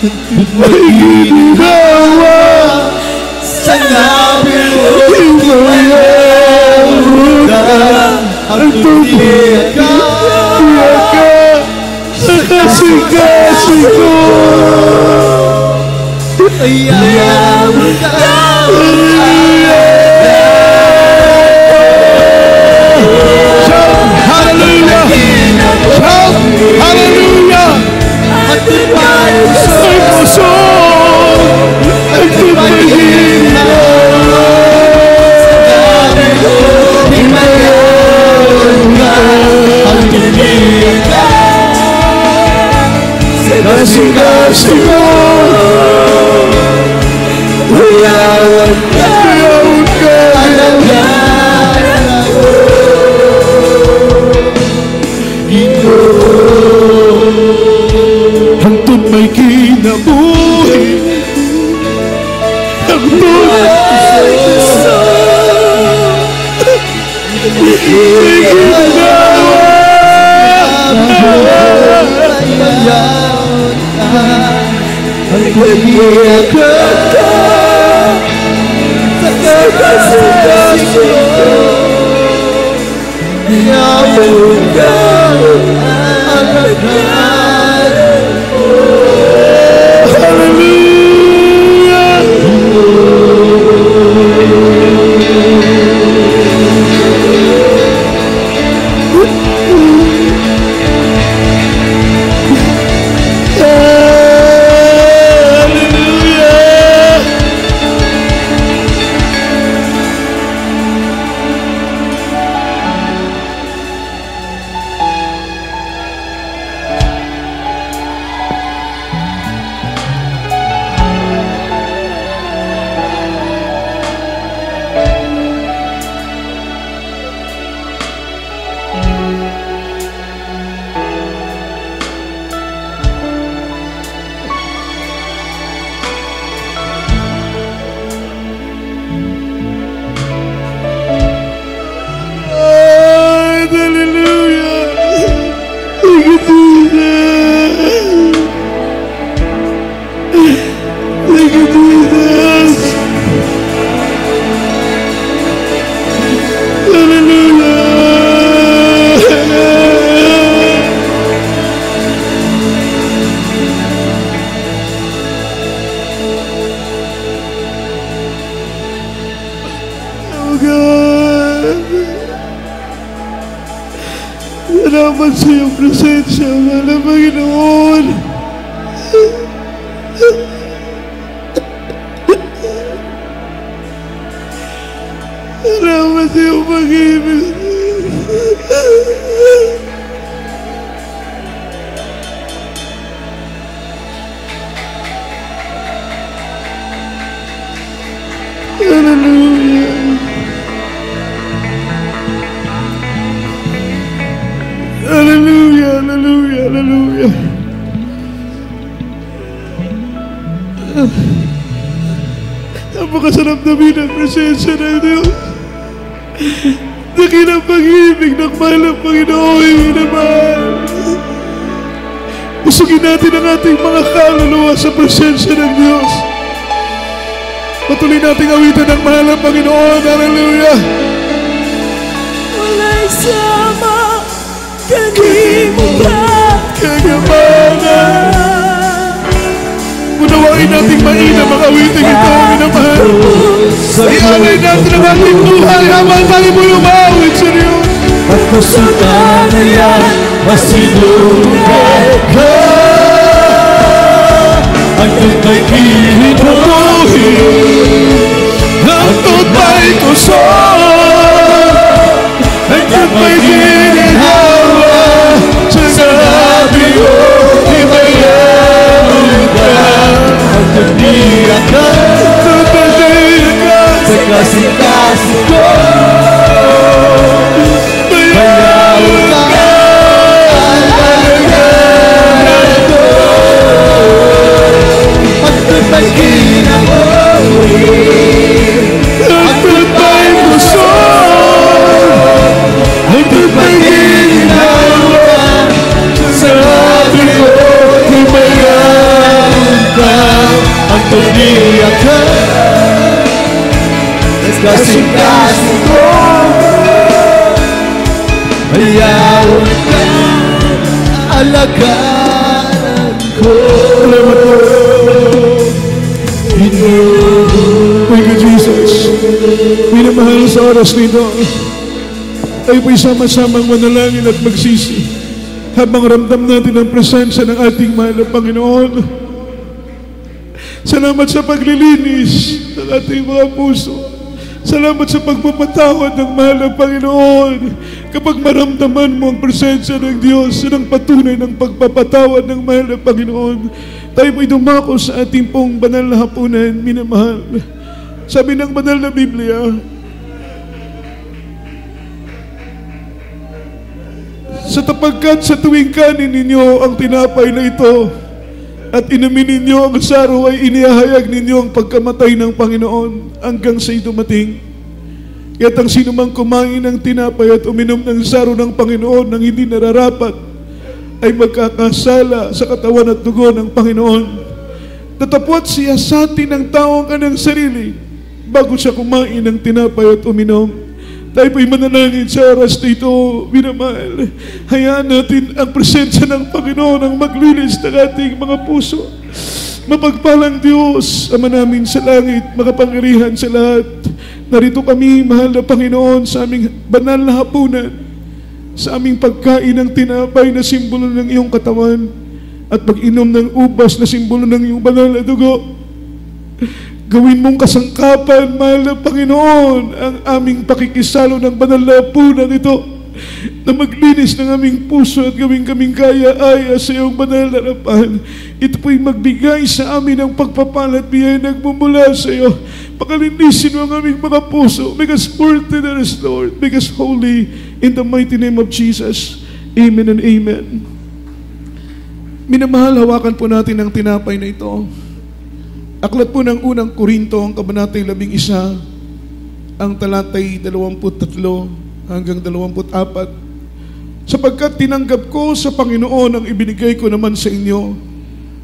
hangtod may ginawa sa ngabing hangtod niya ka sa kasing-kasing ayaw ka. Hallelujah! Shout! Hallelujah! Hangtod may gusto, Ay puso! Ay tumayin! hangtod niya ka Kasing-kasing ko! ayaw ka. Ayaw ka! Hangtod may kinabuhi, hangtod may ginawa. Hangtod niya ka sa kasing-kasing ko, ayaw ka. Salamat sa iyong presensya, mahal na Panginoon. Salamat sa iyong pag-ibig. Hallelujah. Hallelujah, hallelujah, hallelujah. Napakasarap namin ang presensya ng Diyos. Dakilang pag-ibig ng mahal ng Panginoon naman. Usugin natin ang ating mga kaluluwa sa presensya ng Diyos. Patuloy nating awitan ng mahal ng Panginoon. Hallelujah. Wala'y sama kalimutan kagamanan. Unawain nating mainam ang awitin ito, minamahal. Ialay natin ang ating buhay habang tayo mo lumawit sa Diyos. at kusutan na yan masinugay ka. Ang tunay kinuhin, Ang tunay kusog, ang tunay ginhawa, sinabi mo, ibayaw ka. Ang tuniya ka, sa kasing-kasing ko. Bayaw ka, alagaan ko. Ang tunay kinabuhin, ang tunay kusog, ang tunay ginhawa, sabi ko, ibayaw ka. Ang tuniya ka, sa kasing-kasing ko. Bayaw ka, alagaan ko. Thank you, Jesus. Minamahal sa oras nito, tayo po'y sama-samang manalangin at magsisi habang ramdam natin ang presensya ng ating mahal na Panginoon. Salamat sa paglilinis ng ating mga puso. Salamat sa pagpapatawad ng mahal na Panginoon. Kapag maramdaman mo ang presensya ng Diyos, yun ang patunay ng pagpapatawad ng mahal na Panginoon. Tayo po'y dumako sa ating pong banal na hapunan, minamahal. Sabi ng banal na Biblia, sapagkat sa tuwing kanin ninyo ang tinapay na ito at inumin ninyo ang saro ay inihahayag ninyo ang pagkamatay ng Panginoon hanggang siya'y dumating. Kaya't ang sino mang kumain ng tinapay at uminom ng saro ng Panginoon nang hindi nararapat ay magkakasala sa katawan at dugo ng Panginoon. Tatapwat siya sa atin ng taong kanyang sarili bago siya kumain ng tinapay at uminom. Tayo po'y manalangin sa oras na ito, minamahal. Hayaan natin ang presensya ng Panginoon ang maglinis ng ating mga puso. Mapagpalang Diyos, Ama namin sa langit, makapangyarihan sa lahat. Narito kami, mahal na Panginoon, sa aming banal na hapunan, sa aming pagkain ng tinapay na simbolo ng iyong katawan at pag-inom ng ubas na simbolo ng iyong banal na dugo. Gawin mong kasangkapan, mahal na Panginoon, ang aming pakikisalo ng banal na hapunan ito na maglinis ng aming puso at gawin kaming kaya-aya sa iyong banal na harapan. Ito po'y magbigay sa amin ng pagpapala at biyay nagmumula sa iyo. Pakalinisin mo ang aming mga puso. Make us worthy in us, Lord. Make us holy in the mighty name of Jesus. Amen and amen. Minamahal, hawakan po natin ang tinapay na ito. Aklat po ng unang Korinto, ang kabanatay 11, ang talatay 23 hanggang 24. Sapagkat tinanggap ko sa Panginoon ang ibinigay ko naman sa inyo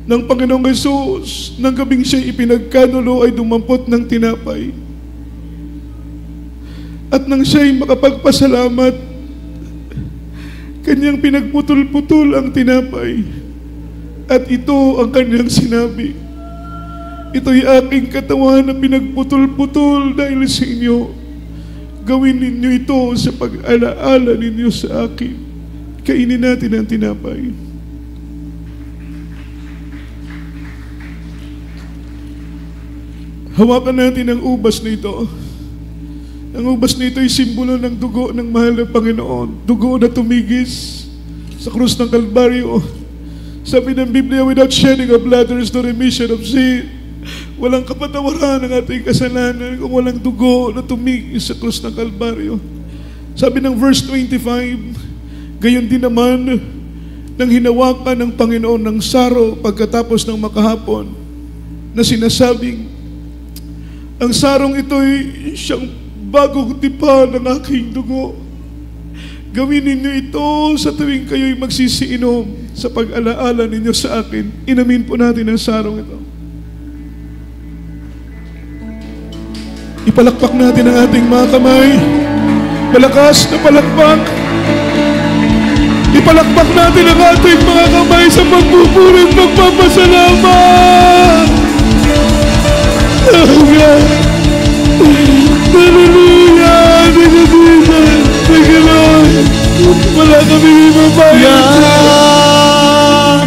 ng Panginoong Jesus, nang gabing siya ipinagkanulo ay dumampot ng tinapay. At nang siya'y makapagpasalamat, kanyang pinagputol-putol ang tinapay. At ito ang kanyang sinabi, ito'y aking katawan na pinagputol-putol dahil sa inyo. Gawin ninyo ito sa pag-alaala ninyo sa akin. Kainin natin ang tinapay. Hawakan natin ang ubas nito. Ang ubas nito ay simbolo ng dugo ng mahal na Panginoon. Dugo na tumigis sa krus ng Kalbaryo. Sabi ng Biblia, without shedding of blood, there is no remission of sin. Walang kapatawaran ng ating kasalanan kung walang dugo na tumigis sa krus ng Kalbaryo. Sabi ng verse 25, gayon din naman nang hinawakan ng Panginoon ng saro pagkatapos ng makahapon na sinasabing, ang sarong ito ay siyang bagong tipa ng aking dugo. Gawin ninyo ito sa tuwing kayo'y magsisiinom sa pag-alaala ninyo sa akin. Inamin po natin ang sarong ito. Ipalakpak natin ang ating mga kamay. Malakas na palakpak. Ipalakpak natin ang ating mga kamay sa pagpupuri at pagpapasalamat. Hallelujah! Hallelujah! Thank you, Jesus! Thank you, Lord! Wala kami ibabayad. Yan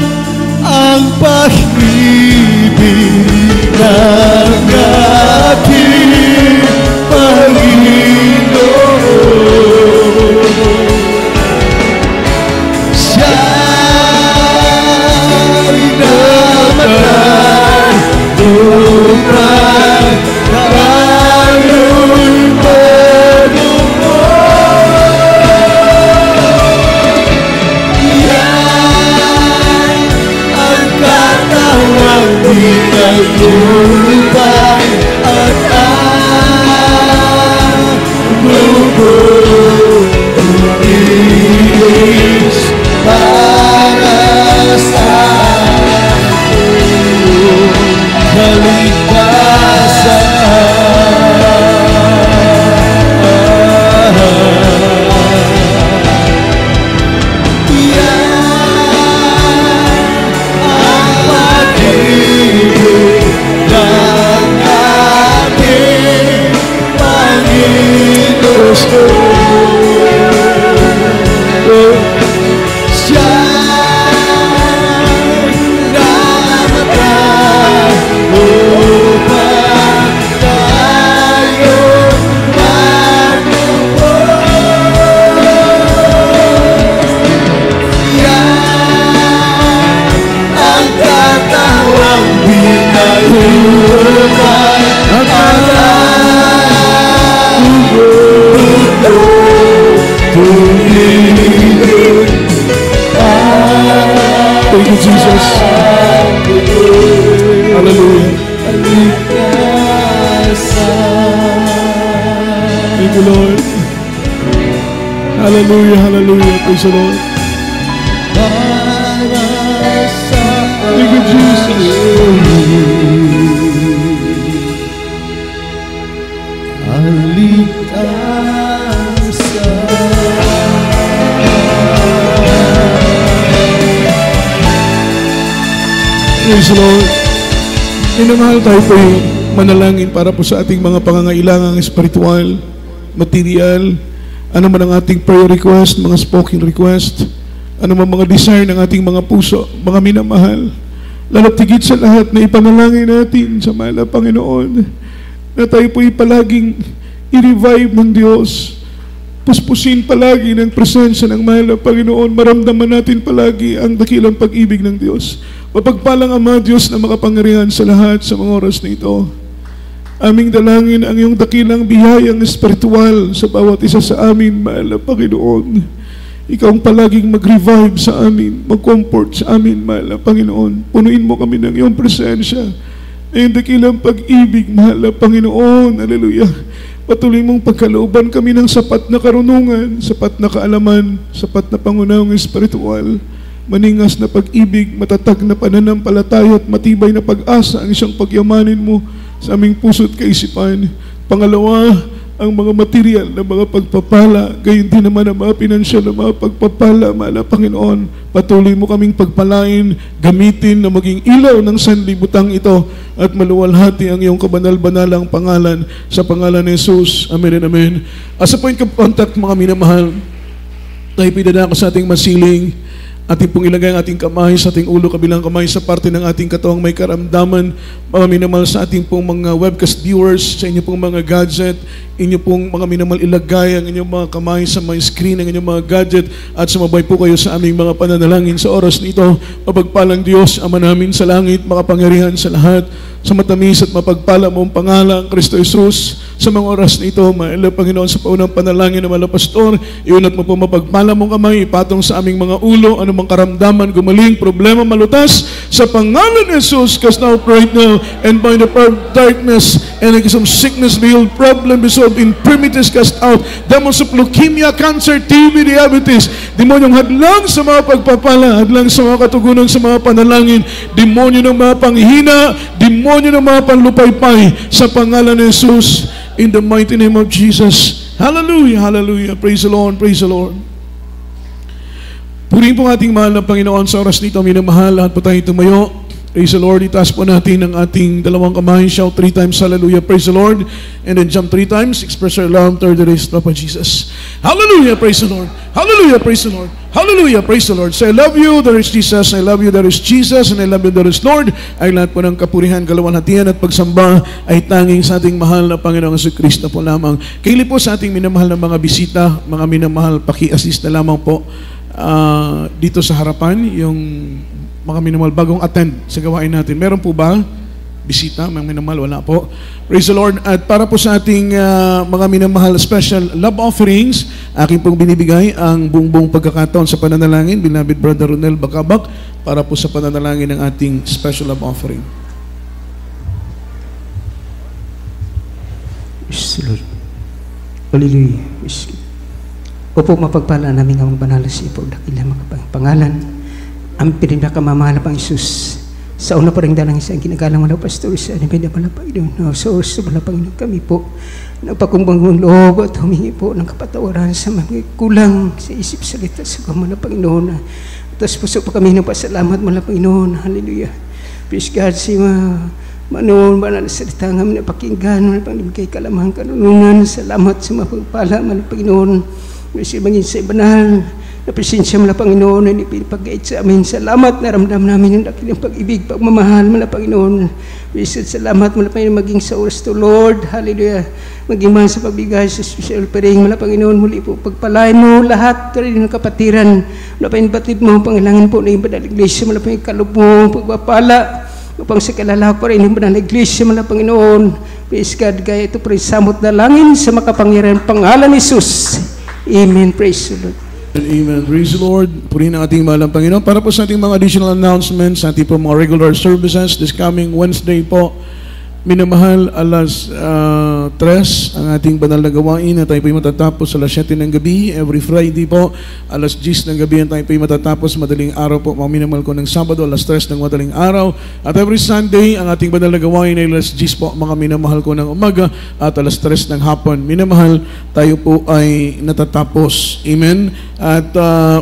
ang pag-ibig ng ating Panginoon. Siya'y namatay upang tayo'y manunod. Yan ang katawang pinag-ubay at ang dugo umiis para sa kaligtasan. Thank you, Jesus. Hallelujah. Thank you, Lord. Hallelujah, hallelujah. Praise the Lord. Thank you, Jesus. Praise the Lord. Minamahal tayo po manalangin para po sa ating mga pangangailangang espiritual, material, ano man ang ating prayer request, mga spoken request, ano man mga desire ng ating mga puso, mga minamahal. Lalo't higit sa lahat na ipanalangin natin sa mahal na Panginoon na tayo po palaging i-revive ng Diyos. Puspusin palagi ng presensya ng mahal na Panginoon. Maramdaman natin palagi ang dakilang pag-ibig ng Diyos. Mapagpalang Ama Diyos na makapangyarihan sa lahat sa mga oras na ito. Aming dalangin ang iyong dakilang biyayang espiritual sa bawat isa sa amin, mahal na Panginoon. Ikaw ang palaging mag-revive sa amin, mag-comfort sa amin, mahal na Panginoon. Punuin mo kami ng iyong presensya. Ang dakilang pag-ibig, mahal na Panginoon. Hallelujah. Patuloy mong pagkalooban kami ng sapat na karunungan, sapat na kaalaman, sapat na pangunahing espiritual, maningas na pag-ibig, matatag na pananampalataya at matibay na pag-asa ang isang pagyamanin mo sa aming puso't kaisipan. Pangalawa, ang mga material na mga pagpapala, gayon din naman ang mga pinansyal na mga pagpapala, mahal na Panginoon. Patuloy mo kaming pagpalain, gamitin na maging ilaw ng sanlibutang ito at maluwalhati ang iyong kabanal-banalang pangalan sa pangalan ni Jesus. Amen and amen. As a point of contact, mga minamahal, Tayo pinadako sa ating masiling. Ating pong ilagay ang ating kamay sa ating ulo, kabilang kamay sa parte ng ating katawang may karamdaman. Mga minamahal sa ating pong mga webcast viewers, sa inyo pong mga gadget, inyo pong mga minamahal ilagay ang inyong mga kamay sa mga screen, ang inyong mga gadget, at sumabay po kayo sa aming mga pananalangin sa oras nito. Mapagpalang Diyos, Ama namin sa langit, makapangyarihan sa lahat, sa matamis at mapagpala mong pangalan, Kristo Jesus, sa mga oras nito, maila Panginoon sa paunang panalangin ng mga pastor, iunat mo po mapagpala mong kamay, ipatong sa aming mga ulo, anumang karamdaman, gumaling, problema, malutas, sa pangalan ni Jesus, cast out right now, and by the power of darkness, and some sickness be healed, problem be solved, infirmities cast out, demons of leukemia, cancer, TB, diabetes, demonyong hadlang sa mga pagpapala, hadlang sa mga katugunan sa mga panalangin, demonyo ng mga panghihina, demonyo ng mga panlupaypay, sa pangalan ni Jesus, in the mighty name of Jesus. Hallelujah, hallelujah. Praise the Lord, praise the Lord. Purihin po ating mahal na Panginoon sa oras nito, minamahal, lahat po tayo tumayo. Praise the Lord. Itaas po natin ang ating dalawang kamay. Shout 3 times, hallelujah, praise the Lord. And then jump 3 times, express our love toward the raised up of Jesus. Hallelujah, praise the Lord. Hallelujah, praise the Lord. Hallelujah, praise the Lord. Say, I love you, there is Jesus. I love you, there is Jesus. And I love you, there is Lord. Ay lahat po ng kapurihan, kaluwalhatian at pagsamba ay tanging sa ating mahal na Panginoong Kristo po lamang. Kaili po sa ating minamahal na mga bisita, mga minamahal, paki-assist na lamang po dito sa harapan, yung mga minamahal bagong attend sa gawain natin. Meron po ba bisita, mga minamahal? Wala po. Praise the Lord. At para po sa ating mga minamahal special love offerings, aking pong binibigay ang buong pagkakataon sa pananalangin, beloved Brother Ronel Bacabak, para po sa pananalangin ng ating special love offering. Praise the Lord. Hallelujah. Opo, mapagpala namin ang banal sa ipo, dakila pangalan. Ang pinakamamahal pang Isus. Sa una pa rin dalang isang ginagalang mga pastor sa anipin na pala Panginoon. So, sa pala Panginoon kami po, nagpakumbang loob at humingi po ng kapatawaran sa mga kulang sa isip salita sa mga Panginoon. Tapos puso po kami ng pasalamat mga Panginoon. Hallelujah. Praise God, si Manoon, banal salita nga mga pakinggan, mga pangbigay kalamang kanunungan. Salamat sa mga pagpala mga Panginoon. Kasi maging sa banal na presensya mga Panginoon na ipinipagkait sa amin. Salamat na ramdam namin yung dakilang pag-ibig, pagmamahal mga Panginoon. Praise salamat mga Panginoon maging sa oras to Lord. Hallelujah. Maging man sa pagbigay sa special pering mga Panginoon. Muli po pagpalain mo lahat rin ng kapatiran. Mga Panginoon batid mo pangilangan po na yung banal iglesia mga Panginoon kalubong pagpapala. Upang sa kalalak pa rin yung banal iglesia mga Panginoon. Praise God. Kaya ito po rin samot na langin sa makapangyarihan pangalan ni Jesus. Amen. Praise the Lord. Amen. Praise the Lord. Purihin ang ating mahal na Panginoon. Para po sa ating mga additional announcements, sa ating po mga regular services, this coming Wednesday po, minamahal, alas 3 ang ating banal na gawain na tayo po'y matatapos alas 7 ng gabi. Every Friday po, alas 10 ng gabi ang tayo po'y matatapos madaling araw po. Mga minamahal ko ng Sabado, alas 3 ng madaling araw. At every Sunday, ang ating banal na gawain ay alas 10 po, mga minamahal ko ng umaga at alas 3 ng hapon. Minamahal, tayo po ay natatapos. Amen. At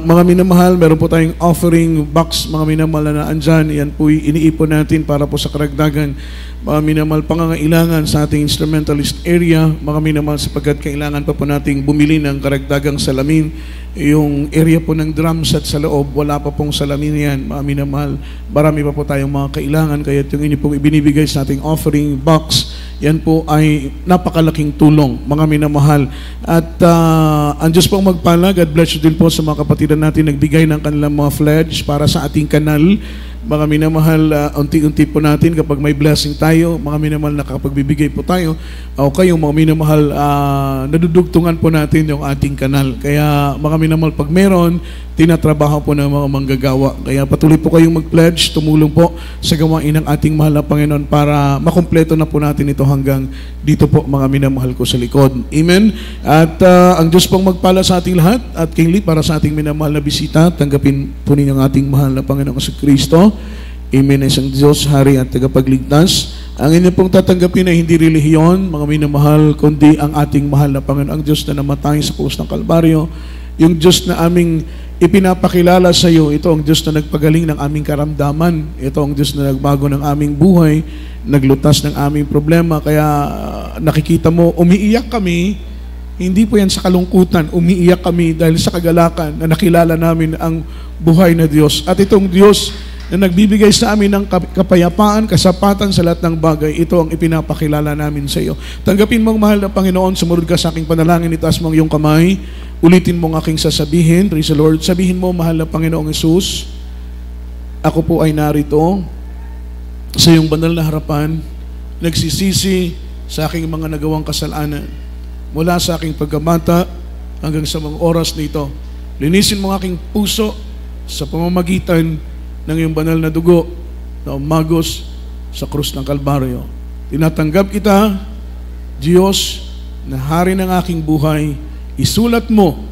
mga minamahal, meron po tayong offering box, mga minamahal na andyan. Yan po'y iniipon natin para po sa karagdagan. Mga minamahal, pangangailangan sa ating instrumentalist area, mga minamahal, sapagkat kailangan pa po nating bumili ng karagdagang salamin. Yung area po ng drum set sa loob, wala pa pong salamin yan, mga minamahal. Marami pa po tayong mga kailangan, kaya yung inyo pong ibinibigay sa ating offering box, yan po ay napakalaking tulong, mga minamahal. At ang Diyos pong magpala, God bless you din po sa mga kapatiran natin nagbigay ng kanilang mga pledge para sa ating kanal. Mga minamahal, unti-unti po natin kapag may blessing tayo, mga minamahal nakapagbibigay po tayo, o kayong mga minamahal, nadudugtungan po natin yung ating kanal. Kaya mga minamahal, pag meron, tinatrabaho po ng mga manggagawa. Kaya patuloy po kayong mag-pledge, tumulong po sa gawain ng ating mahal na Panginoon para makumpleto na po natin ito hanggang dito po, mga minamahal ko sa likod. Amen. At ang Diyos pong magpala sa ating lahat at kingli para sa ating minamahal na bisita, tanggapin po ninyo ang ating mahal na Panginoon sa Kristo. Amen. Isang Diyos, Hari at tagapagligtas. Ang inyo pong tatanggapin ay hindi relihiyon, mga minamahal, kundi ang ating mahal na Panginoon, ang Diyos na namatay sa krus ng Kalbaryo, yung Diyos na aming ipinapakilala sa iyo. Ito ang Diyos na nagpagaling ng aming karamdaman. Ito ang Diyos na nagbago ng aming buhay, naglutas ng aming problema. Kaya nakikita mo, umiiyak kami Hindi po yan sa kalungkutan. Umiiyak kami dahil sa kagalakan na nakilala namin ang buhay na Diyos. At itong Diyos na nagbibigay sa amin ng kapayapaan, kasapatan sa lahat ng bagay, ito ang ipinapakilala namin sa iyo. Tanggapin mong mahal na Panginoon, sumunod ka sa aking panalangin, itaas mong iyong kamay, ulitin mong aking sasabihin, praise the Lord, sabihin mo, mahal na Panginoong Hesus, ako po ay narito sa iyong banal na harapan, nagsisisi sa aking mga nagawang kasalanan. Mula sa aking pagkabata hanggang sa mga oras nito, linisin mo ang aking puso sa pamamagitan ng iyong banal na dugo na umagos sa krus ng Kalbaryo. Tinatanggap kita, Diyos, na hari ng aking buhay. Isulat mo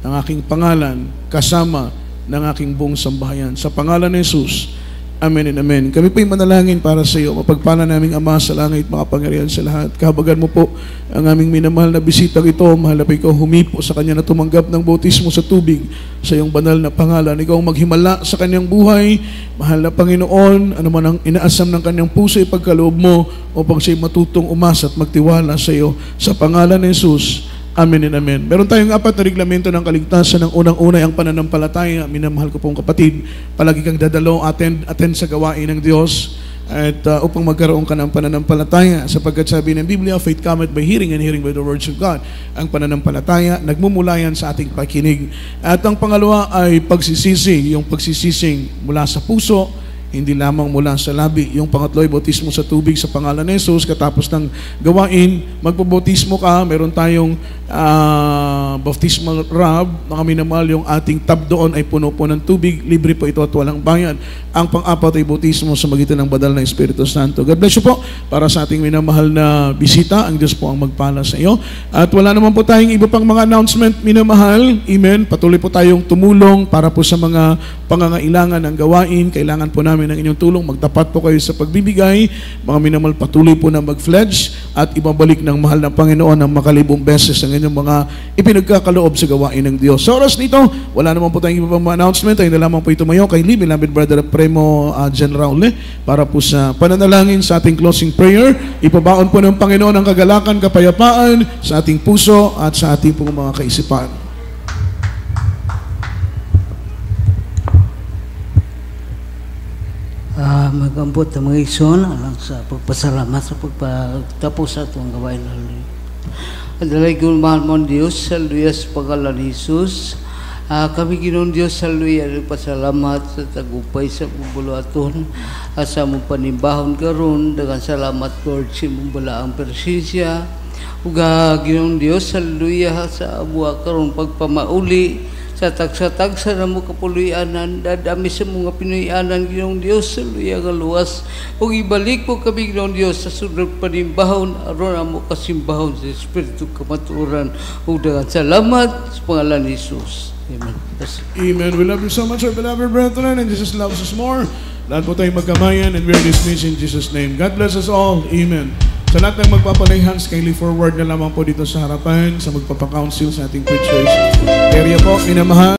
ang aking pangalan kasama ng aking buong sambahayan. Sa pangalan ni Jesus, amen and amen. Kami po'y manalangin para sa iyo. Mapagpala naming Ama sa langit, makapangyarihan sa lahat. Kahabagan mo po ang aming minamahal na bisitang ito. Mahal na po ikaw humipo sa kanya na tumanggap ng bautismo sa tubig sa iyong banal na pangalan. Ikaw maghimala sa kanyang buhay. Mahal na Panginoon, ano man ang inaasam ng kanyang puso, ipagkaloob mo upang siya'y matutong umasa at magtiwala sa iyo. Sa pangalan ni Jesus, amen and amen. Meron tayong 4 na reglamento ng kaligtasan. Ang unang-una ay ang pananampalataya. Minamahal ko pong kapatid, palagi kang dadalo, attend sa gawain ng Diyos. At upang magkaroon ka ng pananampalataya, sapagkat sabi ng Biblia, faith cometh by hearing and hearing by the words of God. Ang pananampalataya, nagmumula yan sa ating pakinig. At ang pangalawa ay pagsisisi, yung pagsisising mula sa puso, hindi lamang mula sa labi. Yung pangatlo ay bautismo sa tubig sa pangalan ni Jesus. Katapos ng gawain, magpabautismo ka. Meron tayong baptismal rab. Mga minamahal, yung ating tab doon ay puno po ng tubig. Libre po ito at walang bayad. Ang pang-apat ay bautismo sa magitan ng badal na Espiritu Santo. God bless you po para sa ating minamahal na bisita. Ang Diyos po ang magpala sa iyo. At wala naman po tayong iba pang mga announcement, minamahal. Amen. Patuloy po tayong tumulong para po sa mga pangangailangan ng gawain. Kailangan po namin ng inyong tulong. Magtapat po kayo sa pagbibigay. Mga minamahal, patuloy po na mag-pledge at ibabalik ng mahal na Panginoon ng makalibong beses ang inyong mga ipinagkakaloob sa gawain ng Diyos. Sa oras nito, wala naman po tayong iba pang mga announcement. Tayo na lamang po tumayo kay Lee, beloved brother Premo General para po sa pananalangin sa ating closing prayer. Ipabaon po ng Panginoon ang kagalakan, kapayapaan sa ating puso at sa ating pong mga kaisipan. Magambot ang mga igsoon alang sa pagpasalamat sa pagpatapos sa itong gawain natin. Adalay kong mahal mong Diyos, haleluya sa pangalan ni Jesus. Kami Ginoong Diyos, haleluya, pasalamat sa tagupay sa bubuluaton sa mong panimbahon karon. Dagan salamat Lord sa mong balaang persisya. Uga Ginoong Diyos, haleluya, sa abuha karon pagpamauli sa tagsa-tagsa na mo kapuloyanan, dadami sa mga Pinoyanan, Ginoong Diyos, haleluya nga luwas. Ug ibalik mo kami, Ginoong Diyos, sa sunod panimbahon, aron amo kasimbahon sa Espiritu kamaturan. Ug dagan salamat sa pangalan ni Jesus. Amen. Amen. We love you so much, our beloved brethren, and Jesus loves us more. Lahat po tayong magkamayan, and we're dismissed in Jesus' name. God bless us all. Amen. Sa lahat ng magpapalay hands, kindly forward na lamang po dito sa harapan sa magpapakouncil sa ating preachers area po, minamahal.